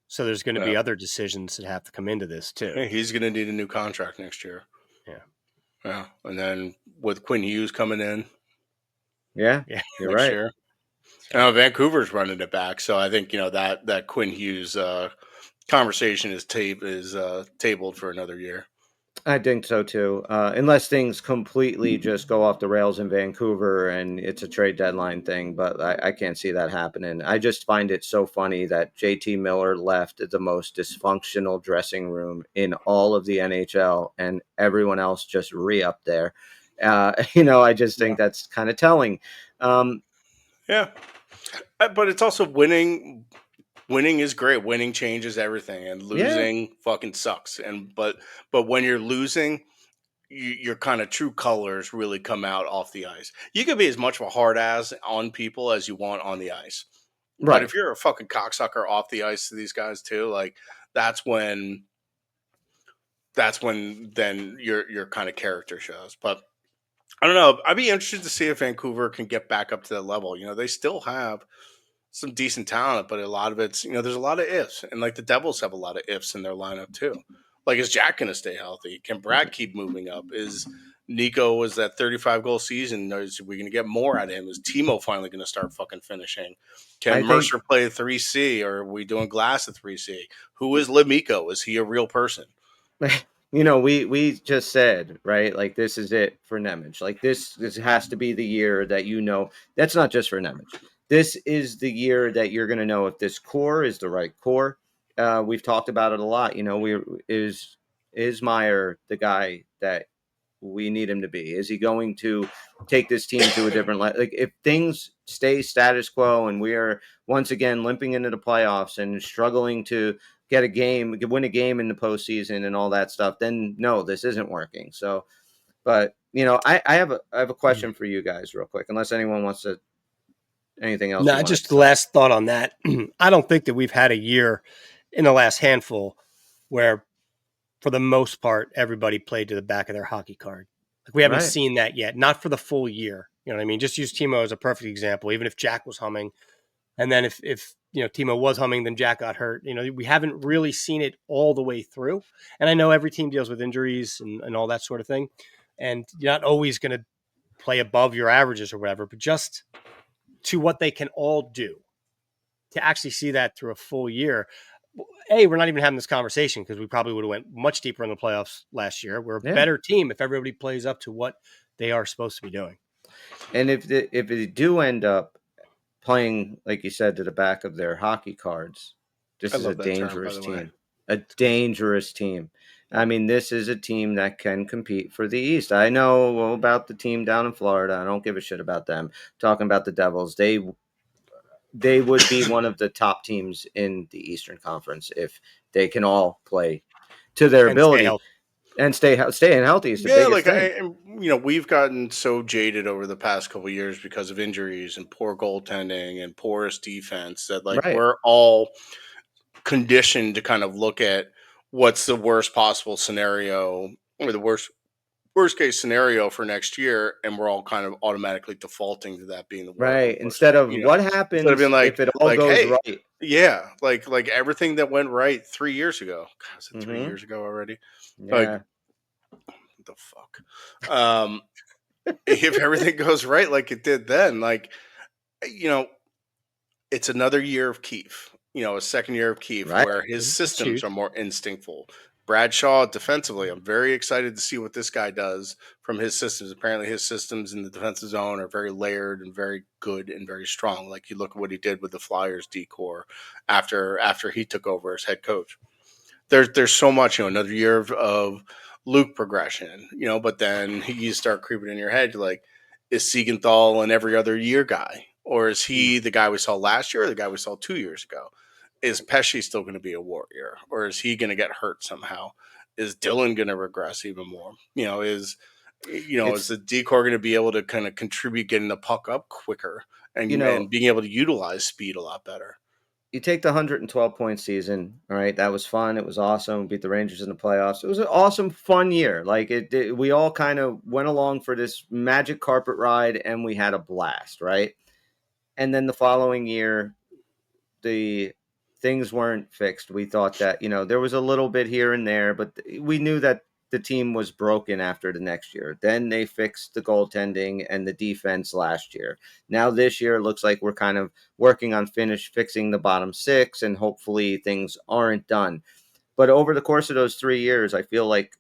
So there's going to be other decisions that have to come into this too. Yeah, he's going to need a new contract next year. Yeah. Yeah. And then with Quinn Hughes coming in. Yeah. You're right. Year. Now Vancouver's running it back. So I think, that Quinn Hughes conversation is tabled for another year. I think so too. Unless things completely just go off the rails in Vancouver and it's a trade deadline thing, but I can't see that happening. I just find it so funny that JT Miller left the most dysfunctional dressing room in all of the NHL and everyone else just re-upped there. I just think that's kind of telling. Yeah. But it's also winning. Winning is great. Winning changes everything, and losing fucking sucks. But when you're losing, your kind of true colors really come out off the ice. You can be as much of a hard ass on people as you want on the ice, right? But if you're a fucking cocksucker off the ice to these guys too, like that's when then your kind of character shows. But I don't know. I'd be interested to see if Vancouver can get back up to that level. They still have some decent talent, but a lot of it's, there's a lot of ifs. And like the Devils have a lot of ifs in their lineup too. Like, is Jack going to stay healthy? Can Brad keep moving up? Is Nico, was that 35 goal season? Is we going to get more out of him? Is Timo finally going to start fucking finishing? Can Mercer play 3C, or are we doing Glass at 3C? Who is Lemico? Is he a real person? We just said, right, like this is it for Nemec. Like this has to be the year that that's not just for Nemec. This is the year that you're going to know if this core is the right core. We've talked about it a lot. Is Meyer the guy that we need him to be? Is he going to take this team to a different level? Like, if things stay status quo and we are once again limping into the playoffs and struggling to win a game in the postseason and all that stuff, then no, this isn't working. So, but I have a question for you guys real quick, unless anyone wants to, anything else. No, just the last thought on that. I don't think that we've had a year in the last handful where, for the most part, everybody played to the back of their hockey card. Like, we haven't seen that yet. Not for the full year. You know what I mean? Just use Timo as a perfect example. Even if Jack was humming, and then if Timo was humming, then Jack got hurt. We haven't really seen it all the way through. And I know every team deals with injuries and all that sort of thing, and you're not always going to play above your averages or whatever. But just to what they can all do, to actually see that through a full year. We're not even having this conversation because we probably would have went much deeper in the playoffs last year. We're a better team if everybody plays up to what they are supposed to be doing. And if they do end up playing, like you said, to the back of their hockey cards, this is a dangerous team. A dangerous team. I mean, this is a team that can compete for the East. I know about the team down in Florida. I don't give a shit about them. Talking about the Devils, they would be one of the top teams in the Eastern Conference if they can all play to their ability and staying healthy is the biggest thing. We've gotten so jaded over the past couple of years because of injuries and poor goaltending and porous defense that we're all conditioned to kind of look at what's the worst possible scenario or the worst case scenario for next year, and we're all kind of automatically defaulting to that being the worst. Instead of what happens if it all goes right. Yeah, like everything that went right 3 years ago. God, is it 3 years ago already? Yeah. What the fuck? If everything goes right like it did then, it's another year of Keefe. A second year of Keefe where his systems are more instinctful. Bradshaw defensively, I'm very excited to see what this guy does from his systems. Apparently his systems in the defensive zone are very layered and very good and very strong. Like, you look at what he did with the Flyers decor after he took over as head coach. There's so much, another year of Luke progression, but then you start creeping in your head, like, is Siegenthal an every other year guy? Or is he the guy we saw last year or the guy we saw 2 years ago? Is Pesce still going to be a warrior, or is he going to get hurt somehow? Is Dylan going to regress even more? Is the decor going to be able to kind of contribute getting the puck up quicker and being able to utilize speed a lot better? You take the 112-point season, all right? That was fun. It was awesome. Beat the Rangers in the playoffs. It was an awesome, fun year. Like, we all kind of went along for this magic carpet ride, and we had a blast, right? And then the following year, the things weren't fixed. We thought that, there was a little bit here and there, but we knew that the team was broken after the next year. Then they fixed the goaltending and the defense last year. Now this year, it looks like we're kind of working on fixing the bottom six, and hopefully things aren't done. But over the course of those 3 years, I feel like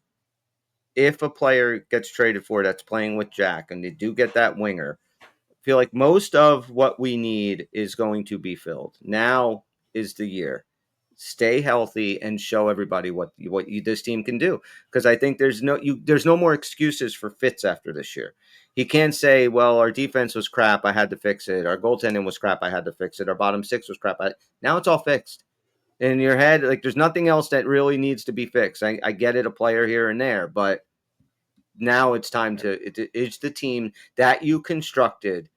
if a player gets traded for that's playing with Jack and they do get that winger, I feel like most of what we need is going to be filled. Now is the year. Stay healthy and show everybody what this team can do. Because I think there's no more excuses for Fitz after this year. He can't say, well, our defense was crap, I had to fix it. Our goaltending was crap, I had to fix it. Our bottom six was crap. Now it's all fixed. In your head, like, there's nothing else that really needs to be fixed. I get it, a player here and there, but now it's time it's the team that you constructed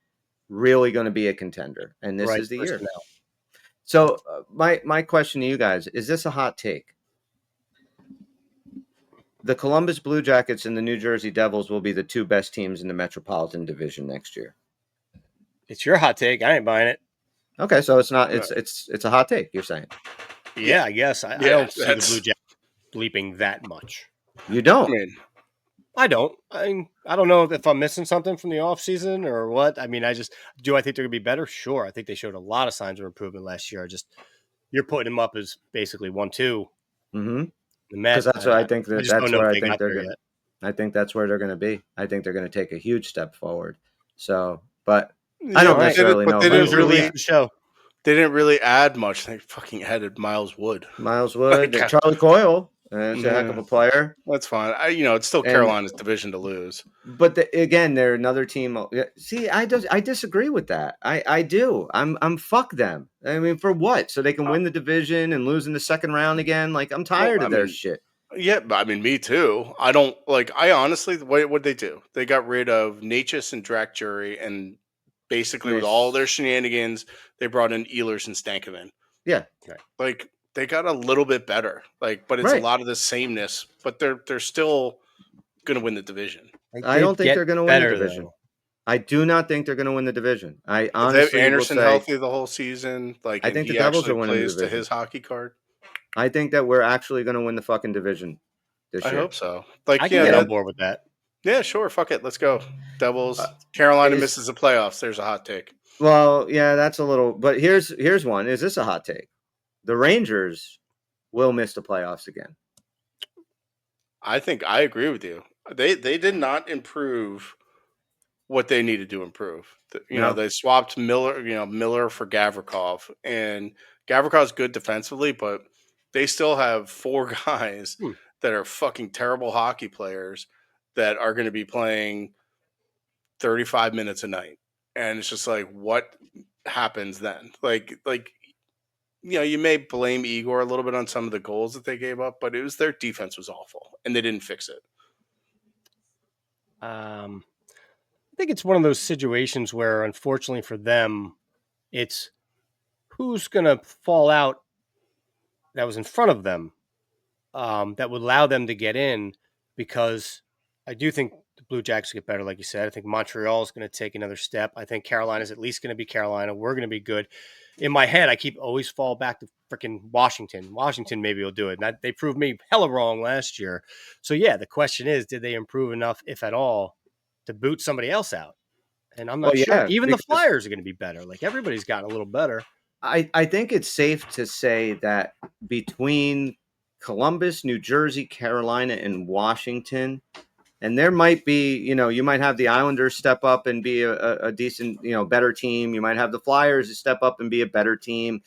really going to be a contender. And this is the year. So my question to you guys, is this a hot take? The Columbus Blue Jackets and the New Jersey Devils will be the two best teams in the Metropolitan Division next year. It's your hot take. I ain't buying it. Okay, so it's not. It's a hot take, you're saying? Yeah, I guess. I don't see the Blue Jackets bleeping that much. You don't? I don't. I don't know if I'm missing something from the offseason or what. I mean, I think they're going to be better? Sure. I think they showed a lot of signs of improvement last year. You're putting them up as basically 1-2. Mm-hmm. Because that's what I think. That's where I think they're going. I think that's where they're going to be. I think they're going to take a huge step forward. So, but I don't necessarily know. They didn't really show. They didn't really add much. They fucking added Miles Wood. Charlie Coyle. It's a heck of a player. That's fine. It's still Carolina's division to lose. But again, they're another team. See, I disagree with that. I do. I'm fuck them. I mean, for what? So they can win the division and lose in the second round again? Like, I'm tired of their shit. Yeah, but I mean, me too. I don't like. I honestly, what they do? They got rid of Natchez and Drac Jury, and basically with all their shenanigans, they brought in Ehlers and Stankoven. Yeah, like they got a little bit better. Like, but it's a lot of the sameness. But they're still going to win the division. I don't think they're going to win the division. Though. I do not think they're going to win the division. I honestly if they have Anderson healthy the whole season, like I think the Devils are winning the division. To his hockey card. I think that we're actually going to win the fucking division this year. I hope so. Like, I can get on board with that. Yeah, sure. Fuck it. Let's go. Devils. Carolina misses the playoffs. There's a hot take. Well, yeah, that's a little. But here's one. Is this a hot take? The Rangers will miss the playoffs again. I think I agree with you. They did not improve what they needed to improve. They swapped Miller for Gavrikov, and Gavrikov's good defensively, but they still have 4 guys that are fucking terrible hockey players that are going to be playing 35 minutes a night. And it's just like, what happens then? Like, you may blame Igor a little bit on some of the goals that they gave up, but it was their defense was awful and they didn't fix it. I think it's one of those situations where, unfortunately for them, it's who's going to fall out that was in front of them that would allow them to get in, because I do think the Blue Jackets get better, like you said. I think Montreal is going to take another step. I think Carolina's at least going to be Carolina. We're going to be good. In my head, I keep always fall back to freaking Washington. Washington maybe will do it. And they proved me hella wrong last year. So, yeah, the question is, did they improve enough, if at all, to boot somebody else out? And I'm not sure. Yeah, even the Flyers are going to be better. Like, everybody's gotten a little better. I think it's safe to say that between Columbus, New Jersey, Carolina, and Washington, and there might be, you might have the Islanders step up and be a decent, better team. You might have the Flyers step up and be a better team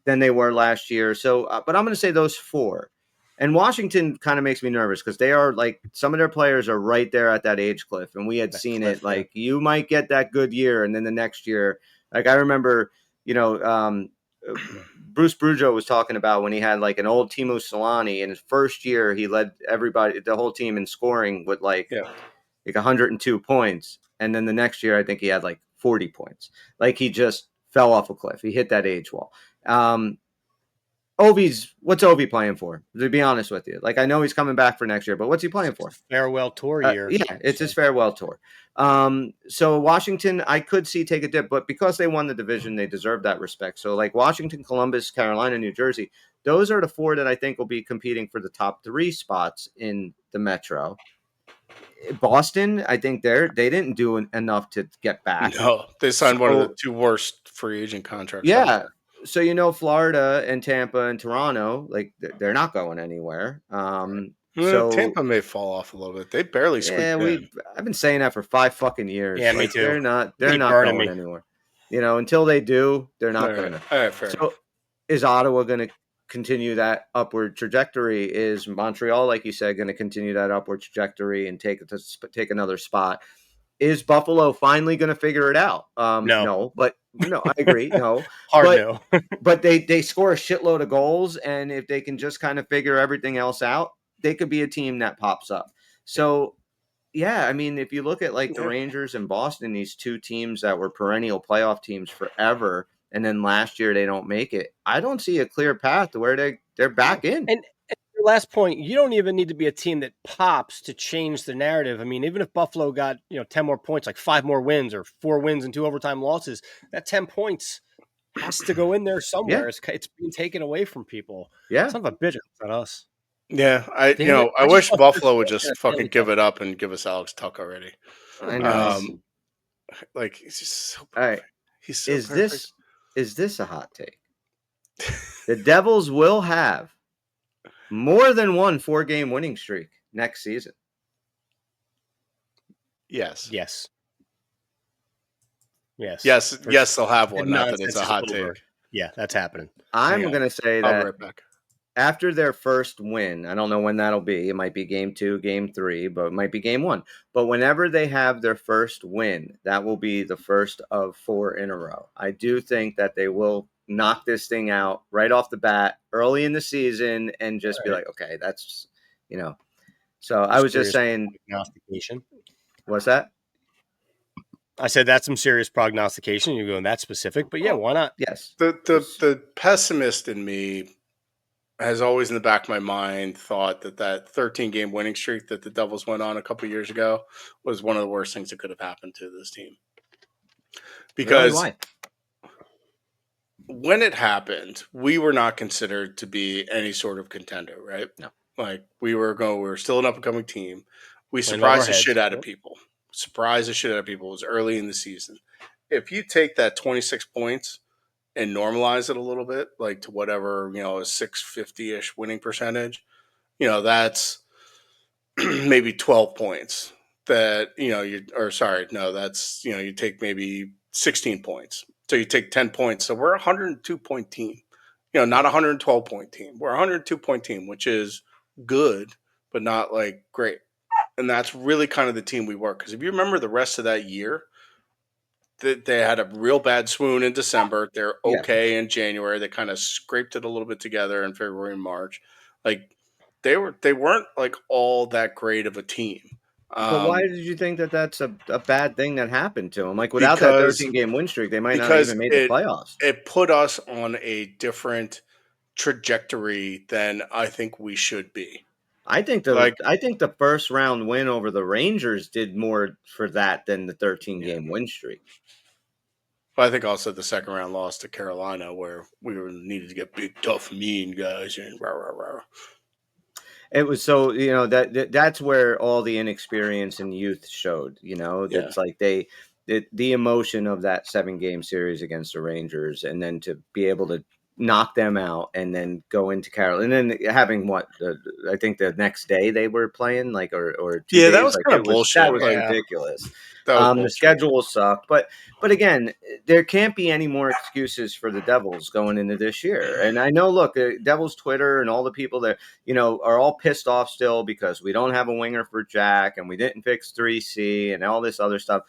than they were last year. So, but I'm going to say those 4. And Washington kind of makes me nervous because they are like, some of their players are right there at that age cliff. And we had seen it, like, you might get that good year. And then the next year, like, I remember, Bruce Brujo was talking about when he had like an old Timo Solani in his first year, he led the whole team in scoring with like 102 points. And then the next year, I think he had like 40 points. Like, he just fell off a cliff. He hit that age wall. What's Ovi playing for? To be honest with you, like, I know he's coming back for next year, but what's he playing for? Farewell tour year. Yeah, it's his farewell tour. So Washington, I could see take a dip, but because they won the division, they deserve that respect. So like Washington, Columbus, Carolina, New Jersey, those are the 4 that I think will be competing for the top 3 spots in the Metro. Boston, I think they didn't do enough to get back. No, they signed one of the 2 worst free agent contracts. Yeah. So, Florida and Tampa and Toronto, like, they're not going anywhere. So Tampa may fall off a little bit. They barely squeaked in. I've been saying that for 5 fucking years. Yeah, me too. They're not going anywhere. Until they do, they're not going to. All right, fair enough. Is Ottawa going to continue that upward trajectory? Is Montreal, like you said, going to continue that upward trajectory and take another spot? Is Buffalo finally going to figure it out? No, but I agree. No, no. But they score a shitload of goals, and if they can just kind of figure everything else out, they could be a team that pops up. So, yeah, I mean, if you look at like the Rangers and Boston, these 2 teams that were perennial playoff teams forever, and then last year they don't make it, I don't see a clear path to where they're back in. And your last point, you don't even need to be a team that pops to change the narrative. I mean, even if Buffalo got 10 more points, like 5 more wins or 4 wins and 2 overtime losses, that 10 points has to go in there somewhere. Yeah. It's being taken away from people. Yeah, it's not a bitch, it's not us. Yeah, I wish Buffalo would just fucking give it up and give us Alex Tuck already. I know. Like, he's just so perfect. All right. He's so perfect. Is this a hot take? The Devils will have more than one 4-game winning streak next season. Yes. Yes. They'll have one. Not that it's a hot take. Yeah, that's happening. I'm going to say that. I'll be right back. after their first win, I don't know when that'll be. It might be game 2, game 3, but it might be game 1. But whenever they have their first win, that will be the first of 4 in a row. I do think that they will knock this thing out right off the bat early in the season and just be like, okay, that's, So I was just saying, prognostication. What's that? I said that's some serious prognostication. You're going that specific, but yeah, why not? Yes. The pessimist in me has always in the back of my mind thought that 13-game winning streak that the Devils went on a couple years ago was one of the worst things that could have happened to this team. Because really? Why? When it happened, we were not considered to be any sort of contender, right? No. Like we were still an up-and-coming team. We surprised the shit out of people. Surprised the shit out of people. It was early in the season. If you take that 26 points and normalize it a little bit, like to whatever, a 650-ish winning percentage, that's maybe 12 points that, that's, you take maybe 16 points. So you take 10 points. So we're a 102-point team, not a 112-point team. We're a 102-point team, which is good, but not like great. And that's really kind of the team we were. Because if you remember the rest of that year, they had a real bad swoon in December. They're okay in January. They kind of scraped it a little bit together in February and March. Like they weren't like all that great of a team. But why did you think that that's a bad thing that happened to them? Like without that 13-game win streak, they might not even made the playoffs. It put us on a different trajectory than I think we should be. I think the first round win over the Rangers did more for that than the 13-game win streak. But I think also the second round loss to Carolina, where we were needed to get big, tough, mean guys and rah rah rah. It was so that's where all the inexperience and youth showed. It's like the emotion of that 7-game series against the Rangers, and then to be able to knock them out and then go into Carolina, and then having I think the next day they were playing or 2 days, that was kind of bullshit. That was ridiculous. The schedule sucked, but again, there can't be any more excuses for the Devils going into this year. And I know, look, Devils Twitter and all the people that are all pissed off still because we don't have a winger for Jack and we didn't fix 3C and all this other stuff.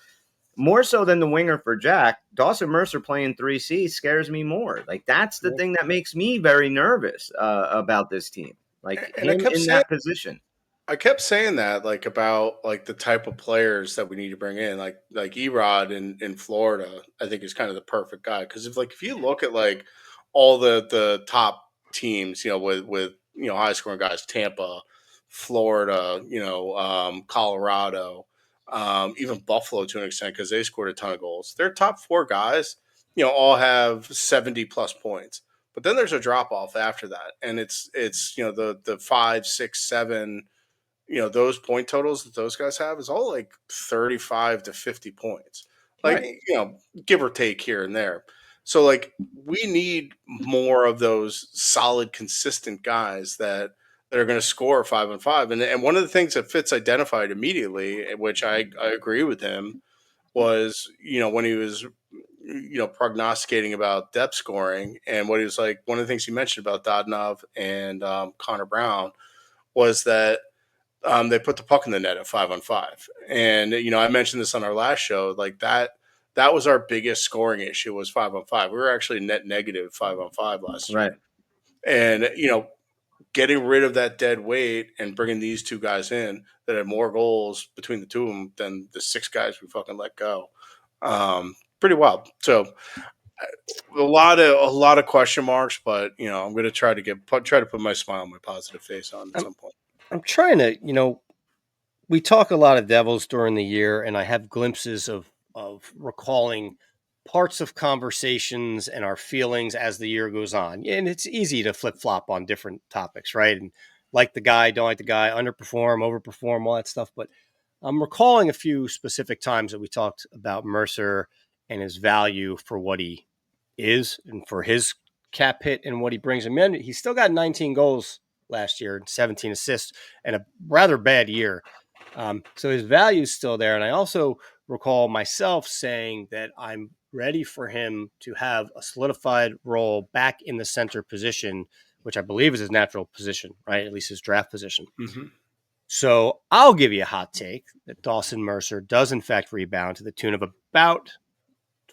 More so than the winger for Jack, Dawson Mercer playing 3C scares me more. Like that's the thing that makes me very nervous about this team. Like him in that position. I kept saying that, like about like the type of players that we need to bring in, like Erod in Florida. I think is kind of the perfect guy because if you look at like all the top teams, with high scoring guys, Tampa, Florida, Colorado. Even Buffalo to an extent because they scored a ton of goals. Their top 4 guys, all have 70 plus points. But then there's a drop off after that, and it's the 5, 6, 7, those point totals that those guys have is all like 35 to 50 points, like give or take here and there. So like we need more of those solid, consistent guys that are going to score 5-on-5. And one of the things that Fitz identified immediately, which I agree with him, was, when he was, prognosticating about depth scoring, and what he was like, one of the things he mentioned about Dodonov and Connor Brown was that they put the puck in the net at 5-on-5. And, I mentioned this on our last show, like that was our biggest scoring issue was 5-on-5. We were actually net negative 5-on-5 last year. Right. And, getting rid of that dead weight and bringing these 2 guys in that had more goals between the 2 of them than the 6 guys we fucking let go. Pretty wild. So a lot of question marks, but I'm going to try to put my smile, my positive face on at some point. I'm trying to, we talk a lot of Devils during the year, and I have glimpses of recalling parts of conversations and our feelings as the year goes on. And it's easy to flip flop on different topics, right? And like the guy, don't like the guy, underperform, overperform, all that stuff. But I'm recalling a few specific times that we talked about Mercer and his value for what he is and for his cap hit and what he brings him in. He still got 19 goals last year, 17 assists, and a rather bad year. So his value is still there. And I also recall myself saying that I'm ready for him to have a solidified role back in the center position which I believe is his natural position, right? At least his draft position. Mm-hmm. So I'll give you a hot take that Dawson Mercer does in fact rebound to the tune of about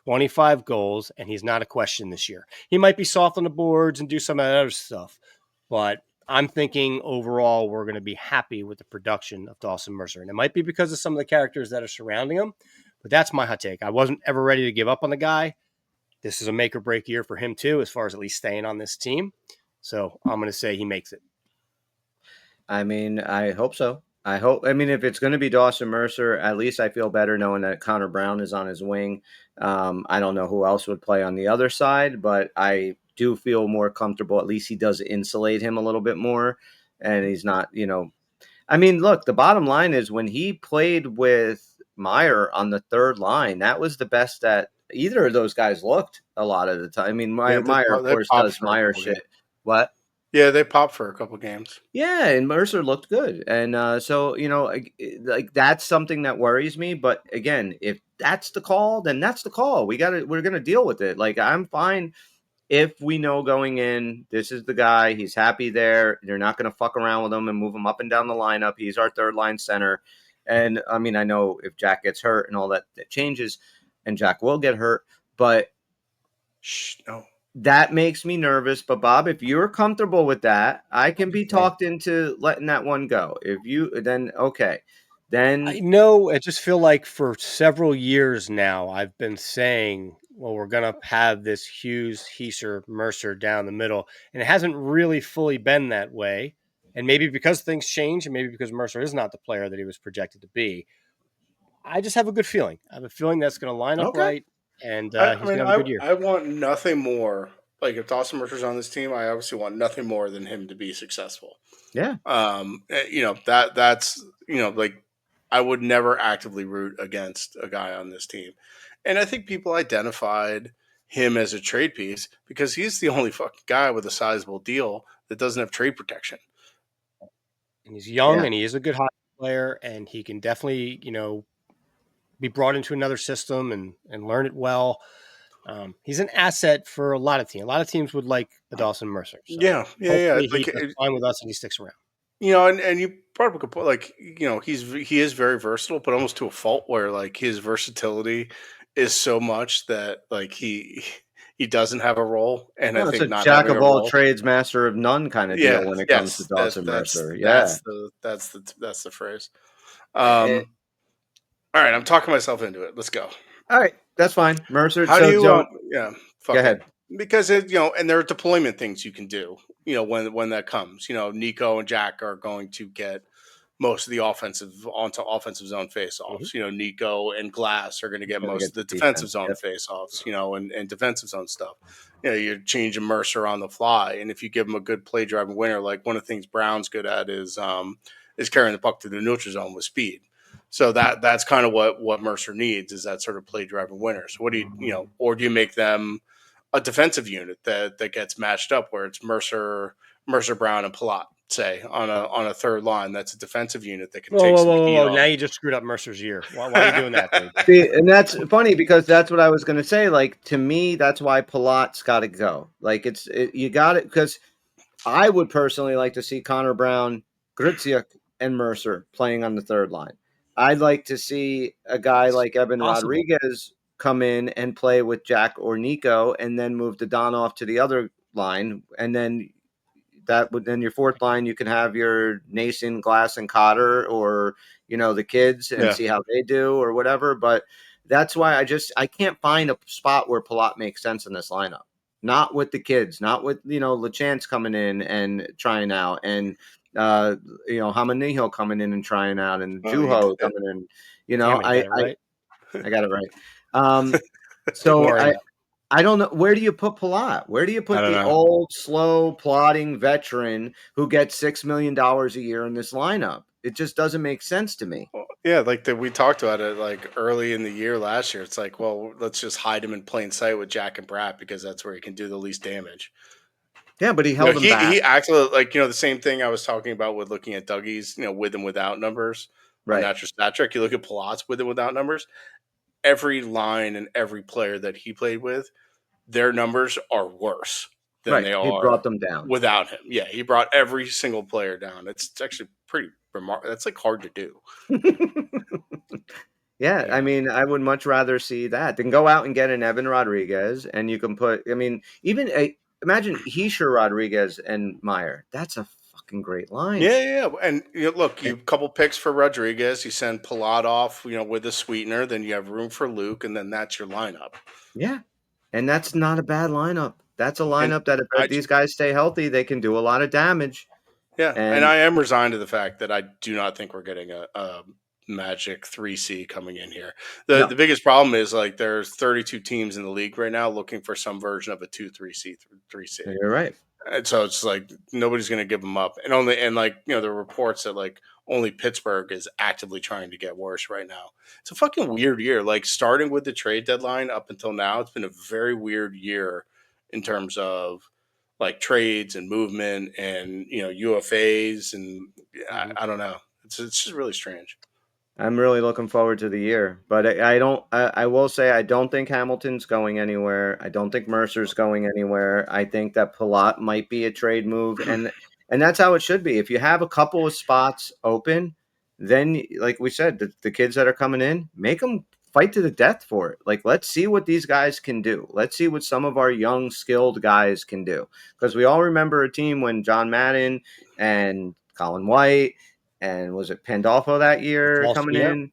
25 goals, and he's not a question this year. He might be soft on the boards and do some of that other stuff, but I'm thinking overall we're going to be happy with the production of Dawson Mercer. And it might be because of some of the characters that are surrounding him, but that's my hot take. I wasn't ever ready to give up on the guy. This is a make or break year for him too, as far as at least staying on this team. So I'm going to say he makes it. I mean, I hope so. I mean, if it's going to be Dawson Mercer, at least I feel better knowing that Connor Brown is on his wing. I don't know who else would play on the other side, but I do feel more comfortable. At least he does insulate him a little bit more, and he's not, I mean, look, the bottom line is when he played with Meyer on the third line, that was the best that either of those guys looked a lot of the time. I mean, Meyer, of course, does Meyer shit. What? Yeah, they popped for a couple games. Yeah, and Mercer looked good. And so, like that's something that worries me. But again, if that's the call, then that's the call. We're going to deal with it. Like, I'm fine if we know going in, this is the guy, he's happy there. They're not going to fuck around with him and move him up and down the lineup. He's our third line center. And I mean, I know if Jack gets hurt and all that changes, and Jack will get hurt, but no. That makes me nervous. But Bob, if you're comfortable with that, I can be talked into letting that one go. If you, then okay. Then I know, I just feel like for several years now, I've been saying, well, we're going to have this Hughes, Heiser, Mercer down the middle. And it hasn't really fully been that way. And maybe because things change and maybe because Mercer is not the player that he was projected to be, I just have a good feeling. I have a feeling that's going to line up right. And he's going to have a good year. I want nothing more. Like, if Dawson Mercer's on this team, I obviously want nothing more than him to be successful. Yeah. That's like, I would never actively root against a guy on this team. And I think people identified him as a trade piece because he's the only fucking guy with a sizable deal that doesn't have trade protection. And he's young and he is a good hockey player, and he can definitely, be brought into another system and learn it well. He's an asset for a lot of teams. A lot of teams would like a Dawson Mercer. So yeah. He's fine with us and he sticks around. And you probably could put, like, he is very versatile, but almost to a fault where, like, his versatility is so much that, like, he doesn't have a role. And I think it's a jack of all trades, master of none kind of deal when it comes to Dawson Mercer. That's the phrase. All right, I'm talking myself into it. Let's go. All right, that's fine. Mercer. How do you? Go ahead. Because and there are deployment things you can do. When that comes, Nico and Jack are going to get most of the offensive zone faceoffs. Mm-hmm. Nico and Glass are going to get most of the defensive zone faceoffs. And defensive zone stuff. You're changing Mercer on the fly, and if you give him a good play driving winner, like one of the things Brown's good at is carrying the puck through the neutral zone with speed. So that's kind of what Mercer needs, is that sort of play driving winner. So what do you or do you make them a defensive unit that gets matched up where it's Mercer, Brown, and Palat, say on a third line? That's a defensive unit that can take some heat off. Now you just screwed up Mercer's year. Why are you doing that, dude? See, and that's funny because that's what I was going to say. Like, to me, that's why Palat's got to go. Like, you got it, because I would personally like to see Connor Brown, Grutziuk, and Mercer playing on the third line. I'd like to see a guy like Evan Rodriguez come in and play with Jack or Nico, and then move the Don off to the other line, and then your fourth line you can have your Nason, Glass, and Cotter, or the kids, and see how they do or whatever. But that's why I can't find a spot where Palat makes sense in this lineup. Not with the kids, not with LeChance coming in and trying out, and Hamaniho coming in and trying out, and Juho coming in. I got it right. So I don't know, where do you put Palat? Where do you put the old, slow, plodding veteran who gets $6 million a year in this lineup? It just doesn't make sense to me. Yeah, like we talked about it like early in the year last year. It's like, well, let's just hide him in plain sight with Jack and Bratt because that's where he can do the least damage. Yeah, but he held him back. He actually, the same thing I was talking about with looking at Dougie's, with and without numbers. Right. Natural stat trick. You look at Palat's with and without numbers. Every line and every player that he played with, their numbers are worse than they He are brought them down without him. Yeah, he brought every single player down. It's actually pretty remarkable. That's like hard to do. Yeah, I mean, I would much rather see that than go out and get an Evan Rodriguez, and you can put. I mean, even imagine Heisher, Rodriguez, and Meyer. That's a fucking great line. Yeah. And look, you couple picks for Rodriguez. You send Palat off, with a sweetener. Then you have room for Luke, and then that's your lineup. Yeah, and that's not a bad lineup. That's a And lineup that if these guys stay healthy, they can do a lot of damage. Yeah, and And I am resigned to the fact that I do not think we're getting a Magic 3C coming in here. The no, the biggest problem is like there's 32 teams in the league right now looking for some version of a 2-3C 3C. you're right. And so it's like nobody's going to give them up. And there are reports that like only Pittsburgh is actively trying to get worse right now. It's a fucking weird year. Like starting with the trade deadline up until now, it's been a very weird year in terms of like trades and movement and UFAs and I don't know. It's just really strange. I'm really looking forward to the year, but I don't. I will say I don't think Hamilton's going anywhere. I don't think Mercer's going anywhere. I think that Palat might be a trade move, and that's how it should be. If you have a couple of spots open, then like we said, the kids that are coming in, make them fight to the death for it. Like let's see what these guys can do. Let's see what some of our young, skilled guys can do, because we all remember a team when John Madden and Colin White. And was it Pandolfo that year coming in?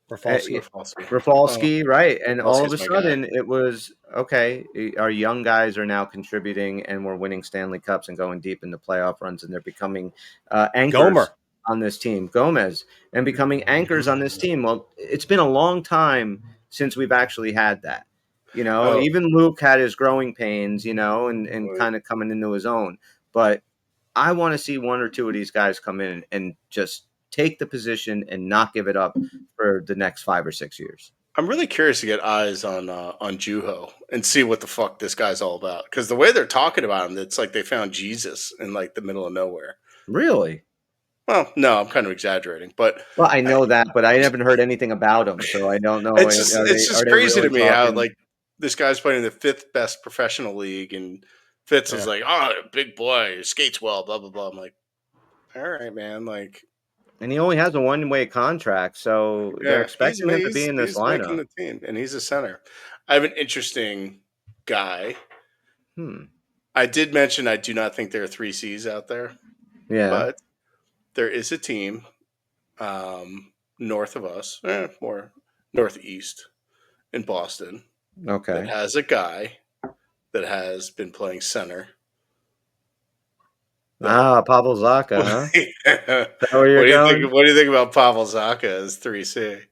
Rafalski, right. And all of a sudden it was, okay, our young guys are now contributing and we're winning Stanley Cups and going deep into playoff runs, and they're becoming anchors on this team, Gomez, and becoming anchors on this team. Well, it's been a long time since we've actually had that. Even Luke had his growing pains, and kind of coming into his own. But I want to see one or two of these guys come in and just take the position and not give it up for the next 5 or 6 years. I'm really curious to get eyes on Juho and see what the fuck this guy's all about. Because the way they're talking about him, it's like they found Jesus in like the middle of nowhere. Really? Well, no, I'm kind of exaggerating, but I know that, but I haven't heard anything about him, so I don't know. It's just crazy to me how like this guy's playing in the 5th best professional league, and Fitz is like, oh, big boy, skates well, blah blah blah. I'm like, all right, man, like. And he only has a one-way contract, so they're expecting him to be in this lineup. Making the team, and he's a center. I have an interesting guy. I did mention I do not think there are 3Cs out there. Yeah. But there is a team north of us, more northeast in Boston. Okay. That has a guy that has been playing center. Pavel Zacha, huh? What do you think about Pavel Zacha as 3C?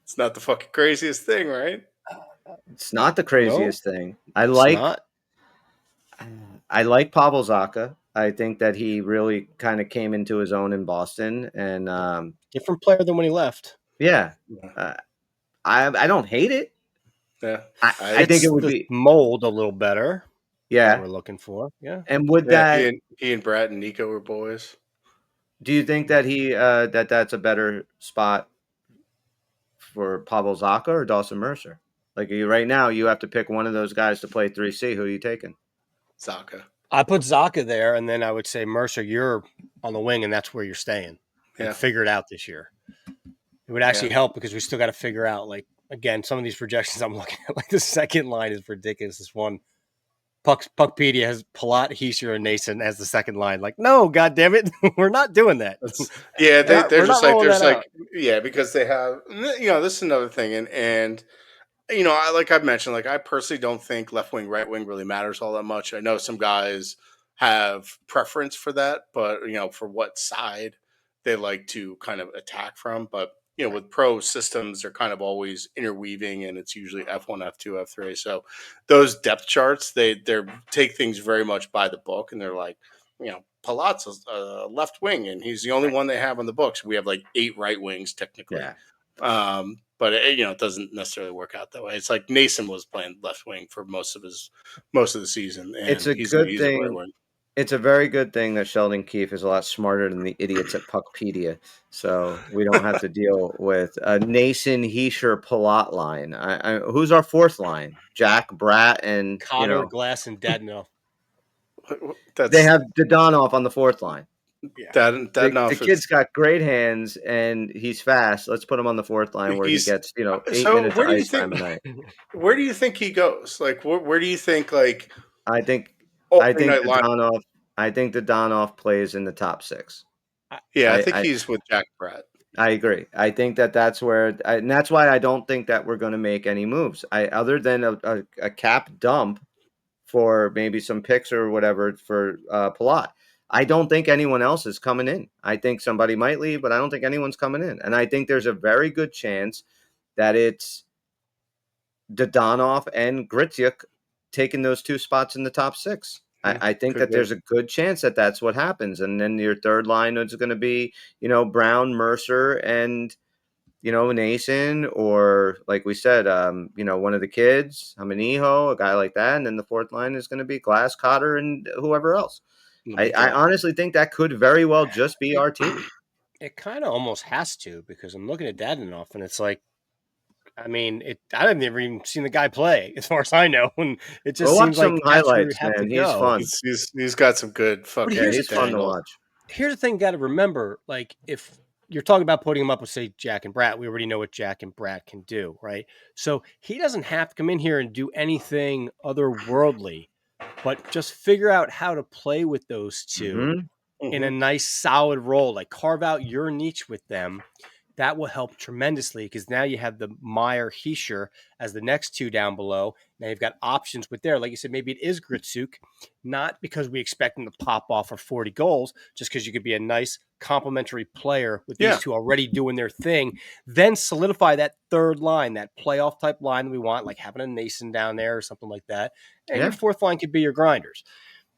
It's not the fucking craziest thing, right? It's not the craziest thing. I like Pavel Zacha. I think that he really kind of came into his own in Boston, and different player than when he left. Yeah, I don't hate it. Yeah, I think it would be mold a little better. Yeah, we're looking for. Yeah, and would that he and Brad and Nico were boys. Do you think that that's a better spot for Pavel Zacha or Dawson Mercer? Like right now, you have to pick one of those guys to play 3C. Who are you taking? Zacha. I put Zacha there, and then I would say Mercer, you're on the wing, and that's where you're staying. Yeah, figure it out this year. It would actually help because we still got to figure out, like, again, some of these projections I'm looking at, like the second line is ridiculous. This one, Puckpedia has Palat, Heisher, and Nason as the second line. Like, no, God damn it, we're not doing that. Yeah, they're just like, there's like, yeah, because they have, this is another thing, and I've mentioned, like, I personally don't think left wing, right wing really matters all that much. I know some guys have preference for that, but for what side they like to kind of attack from, but. With pro systems, they're kind of always interweaving, and it's usually F1, F2, F3. So those depth charts, they take things very much by the book, and they're like, Palat's a left wing, and he's the only one they have on the books. We have like 8 right wings technically, but it doesn't necessarily work out that way. It's like Nason was playing left wing for most of the season. And it's a good thing. It's a very good thing that Sheldon Keefe is a lot smarter than the idiots at Puckpedia, so we don't have to deal with a Nason, Heischer, Palat line. Who's our fourth line? Jack, Bratt, and Cotter, Glass, and Dadno. They have Dodonov on the fourth line. Yeah. The kid's got great hands and he's fast. Let's put him on the fourth line where he gets 8 minutes of ice time a night. Where do you think he goes? Like, where do you think? Like, I think Dodonov plays in the top 6. Yeah, I think he's with Jack Bratt. I agree. I think that's where, and that's why I don't think that we're going to make any moves. Other than a cap dump for maybe some picks or whatever for Palat. I don't think anyone else is coming in. I think somebody might leave, but I don't think anyone's coming in. And I think there's a very good chance that it's Dodonov and Gritsuk taking those 2 spots in the top 6. I think that there's a good chance that that's what happens. And then your third line is going to be, Brown, Mercer, and, Nason, or like we said, one of the kids, Hamaniho, a guy like that. And then the fourth line is going to be Glass, Cotter, and whoever else. I honestly think that could very well just be our team. It kind of almost has to, because I'm looking at Dadonov and it's like, I mean, I haven't even seen the guy play, as far as I know, and it just seems like some highlights, man. He's fun. He's got some good fucking. He's fun to watch. Here's the thing, you got to remember, like if you're talking about putting him up with, say, Jack and Bratt, we already know what Jack and Bratt can do, right? So he doesn't have to come in here and do anything otherworldly, but just figure out how to play with those two in a nice, solid role, like carve out your niche with them. That will help tremendously, because now you have the Meyer Heischer as the next 2 down below. Now you've got options with there. Like you said, maybe it is Gritsuk, not because we expect him to pop off for 40 goals, just because you could be a nice complementary player with these 2 already doing their thing. Then solidify that third line, that playoff type line that we want, like having a Nason down there or something like that. And your fourth line could be your grinders.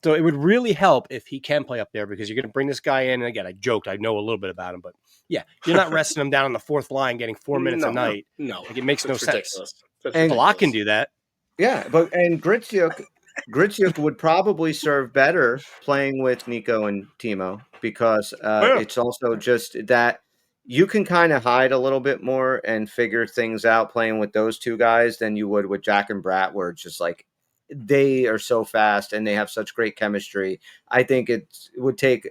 So it would really help if he can play up there, because you're going to bring this guy in. And again, I joked, I know a little bit about him, but yeah, you're not resting him down on the fourth line, getting 4 minutes a night. No, like, it makes no sense. And Block can do that. Yeah, and Gritsuk would probably serve better playing with Nico and Timo, because it's also just that you can kind of hide a little bit more and figure things out playing with those 2 guys than you would with Jack and Bratt, where it's just like, they are so fast and they have such great chemistry. I think it would take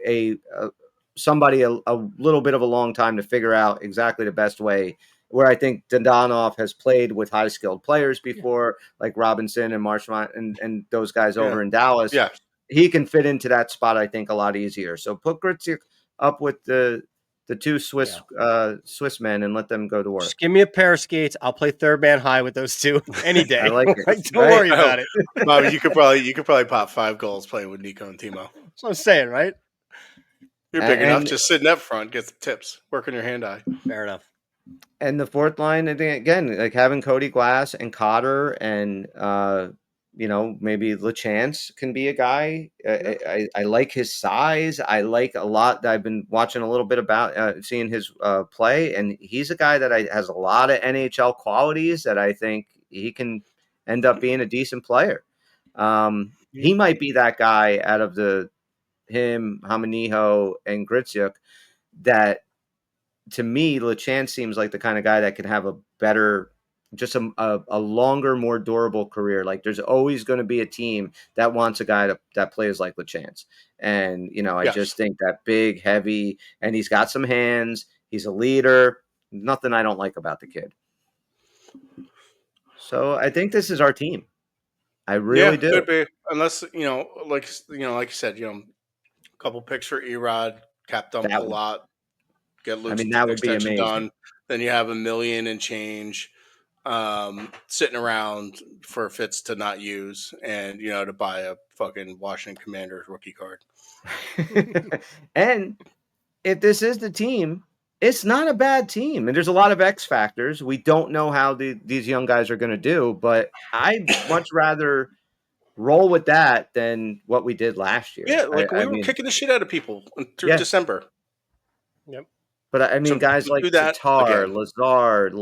somebody a little bit of a long time to figure out exactly the best way, where I think Dodonov has played with high skilled players before, like Robinson and Marchment and those guys over in Dallas. Yeah. He can fit into that spot, I think, a lot easier. So put Gritsuk up with the 2 Swiss men and let them go to work. Just give me a pair of skates. I'll play third man high with those 2 any day. I like it. Don't worry about it. Bobby, you could probably pop 5 goals playing with Nico and Timo. That's what I'm saying, right? You're big enough. Just sitting up front, get the tips, working your hand eye. Fair enough. And the fourth line, I think, again, like having Cody Glass and Cotter and maybe LeChance can be a guy. I like his size. I like a lot. I've been watching a little bit about seeing his play, and he's a guy that has a lot of NHL qualities that I think he can end up being a decent player. He might be that guy out of him, Hamaniho, and Gritsuk that, to me, LeChance seems like the kind of guy that can have a better, just a longer, more durable career. Like, there's always going to be a team that wants a guy that plays like LeChance. And, I just think that big, heavy, and he's got some hands. He's a leader. Nothing I don't like about the kid. So I think this is our team. I really do. Could be. Unless, like you said, a couple picks for Erod, cap dump a lot. Get Luke's that would be extension amazing. done. Then you have $1 million and change sitting around for Fitz to not use, and to buy a fucking Washington Commanders rookie card. And if this is the team, it's not a bad team, and there's a lot of X factors. We don't know how these young guys are going to do, but I'd much rather roll with that than what we did last year. Yeah, we were kicking the shit out of people through December. Yep. But I mean, guys like Tatar, Lazard,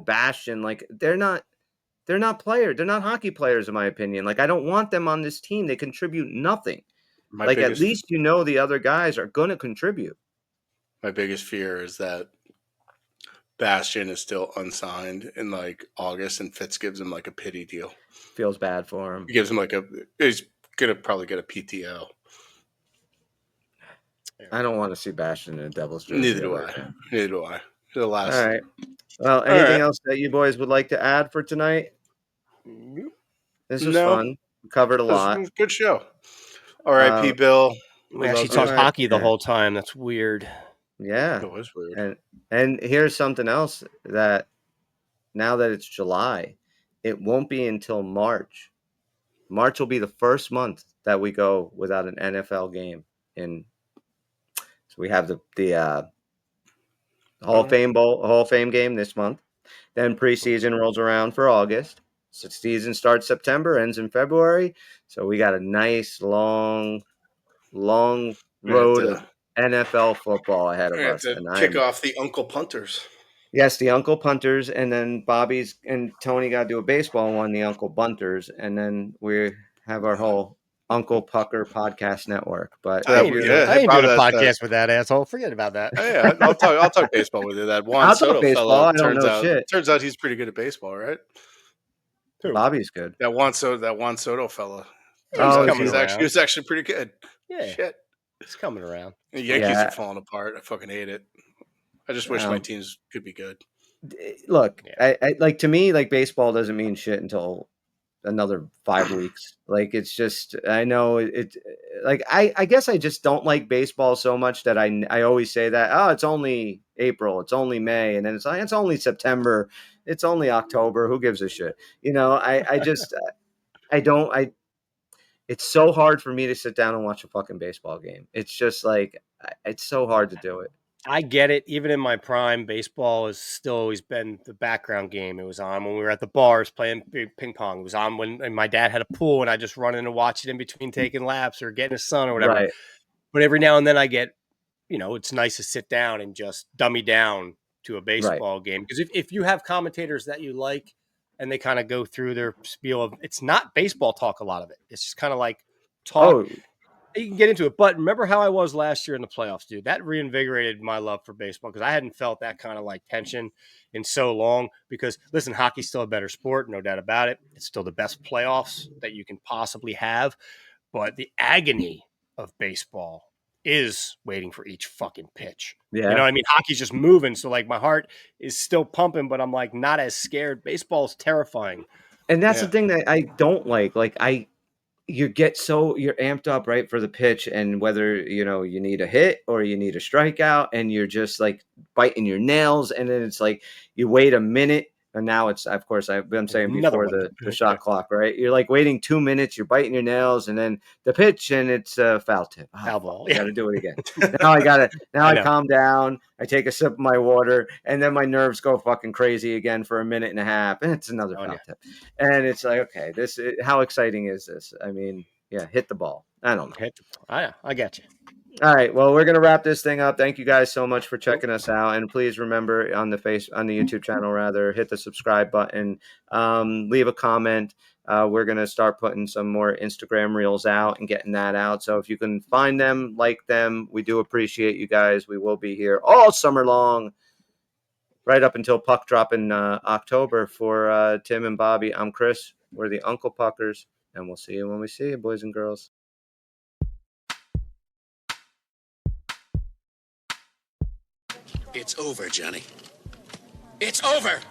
Bastian, like they're not players. They're not hockey players, in my opinion. Like, I don't want them on this team. They contribute nothing. Like at least you know the other guys are going to contribute. My biggest fear is that Bastion is still unsigned in like August, and Fitz gives him like a pity deal. Feels bad for him. He gives him he's gonna probably get a PTO. I don't want to see Bastion in a Devils jersey. Neither do I. The last. All right. Well, anything else that you boys would like to add for tonight? This was fun. We covered a lot. Good show. R.I.P. Bill. We actually talked hockey the whole time. That's weird. Yeah. It was weird. And here's something else that now that it's July, it won't be until March. March will be the first month that we go without an NFL game. So we have the Hall of Fame game this month. Then preseason rolls around for August. So season starts September, ends in February. So we got a nice long road of NFL football ahead of us. And kick off the Uncle Punters. Yes, the Uncle Punters, and then Bobby's and Tony got to do a baseball one, the Uncle Bunters, and then we have our whole Uncle Pucker podcast network. But I ain't doing a podcast with that asshole. Forget about that. Yeah, I'll talk baseball with you. That Juan Soto fellow turns out he's pretty good at baseball, right? Who? Bobby's good. That Juan Soto fella. He was actually pretty good. Yeah, shit, it's coming around. The Yankees are falling apart. I fucking hate it. I just wish my teams could be good. Look, I like, to me, like, baseball doesn't mean shit until another 5 weeks. Like, it's just, I know it like, I guess I just don't like baseball so much that I always say that, oh, it's only April, it's only May, and then it's like, it's only September, it's only October, who gives a shit? You know, it's so hard for me to sit down and watch a fucking baseball game. It's just like, it's so hard to do it. I get it. Even in my prime, baseball has still always been the background game. It was on when we were at the bars playing ping pong. It was on when my dad had a pool and I just run in and watch it in between taking laps or getting a sun or whatever. Right. But every now and then I get, it's nice to sit down and just dummy down to a baseball game. Because if you have commentators that you like and they kind of go through their spiel of, it's not baseball talk, a lot of it. It's just kind of like talk. You can get into it, but remember how I was last year in the playoffs, dude? That reinvigorated my love for baseball because I hadn't felt that kind of like tension in so long. Because listen, hockey's still a better sport, no doubt about it. It's still the best playoffs that you can possibly have, but the agony of baseball is waiting for each fucking pitch. Yeah. You know what I mean? Hockey's just moving, so like my heart is still pumping, but I'm like not as scared. Baseball's terrifying, and that's the thing that I don't like. Like you're amped up right for the pitch, and whether you need a hit or you need a strikeout, and you're just like biting your nails, and then it's like you wait a minute, and now it's, of course, I've been saying before, the shot clock, right? You're like waiting 2 minutes, you're biting your nails, and then the pitch, and it's a foul tip. Foul ball. I got to do it again. I calm down. I take a sip of my water, and then my nerves go fucking crazy again for a minute and a half, and it's another foul tip. And it's like, okay, how exciting is this? I mean, hit the ball. I don't know. I got you. All right. Well, we're going to wrap this thing up. Thank you guys so much for checking us out. And please remember on the YouTube channel, hit the subscribe button, leave a comment. We're going to start putting some more Instagram reels out and getting that out. So if you can find them, like them, we do appreciate you guys. We will be here all summer long, right up until puck drop in October. For Tim and Bobby, I'm Chris. We're the Uncle Puckers, and we'll see you when we see you, boys and girls. It's over, Johnny. It's over!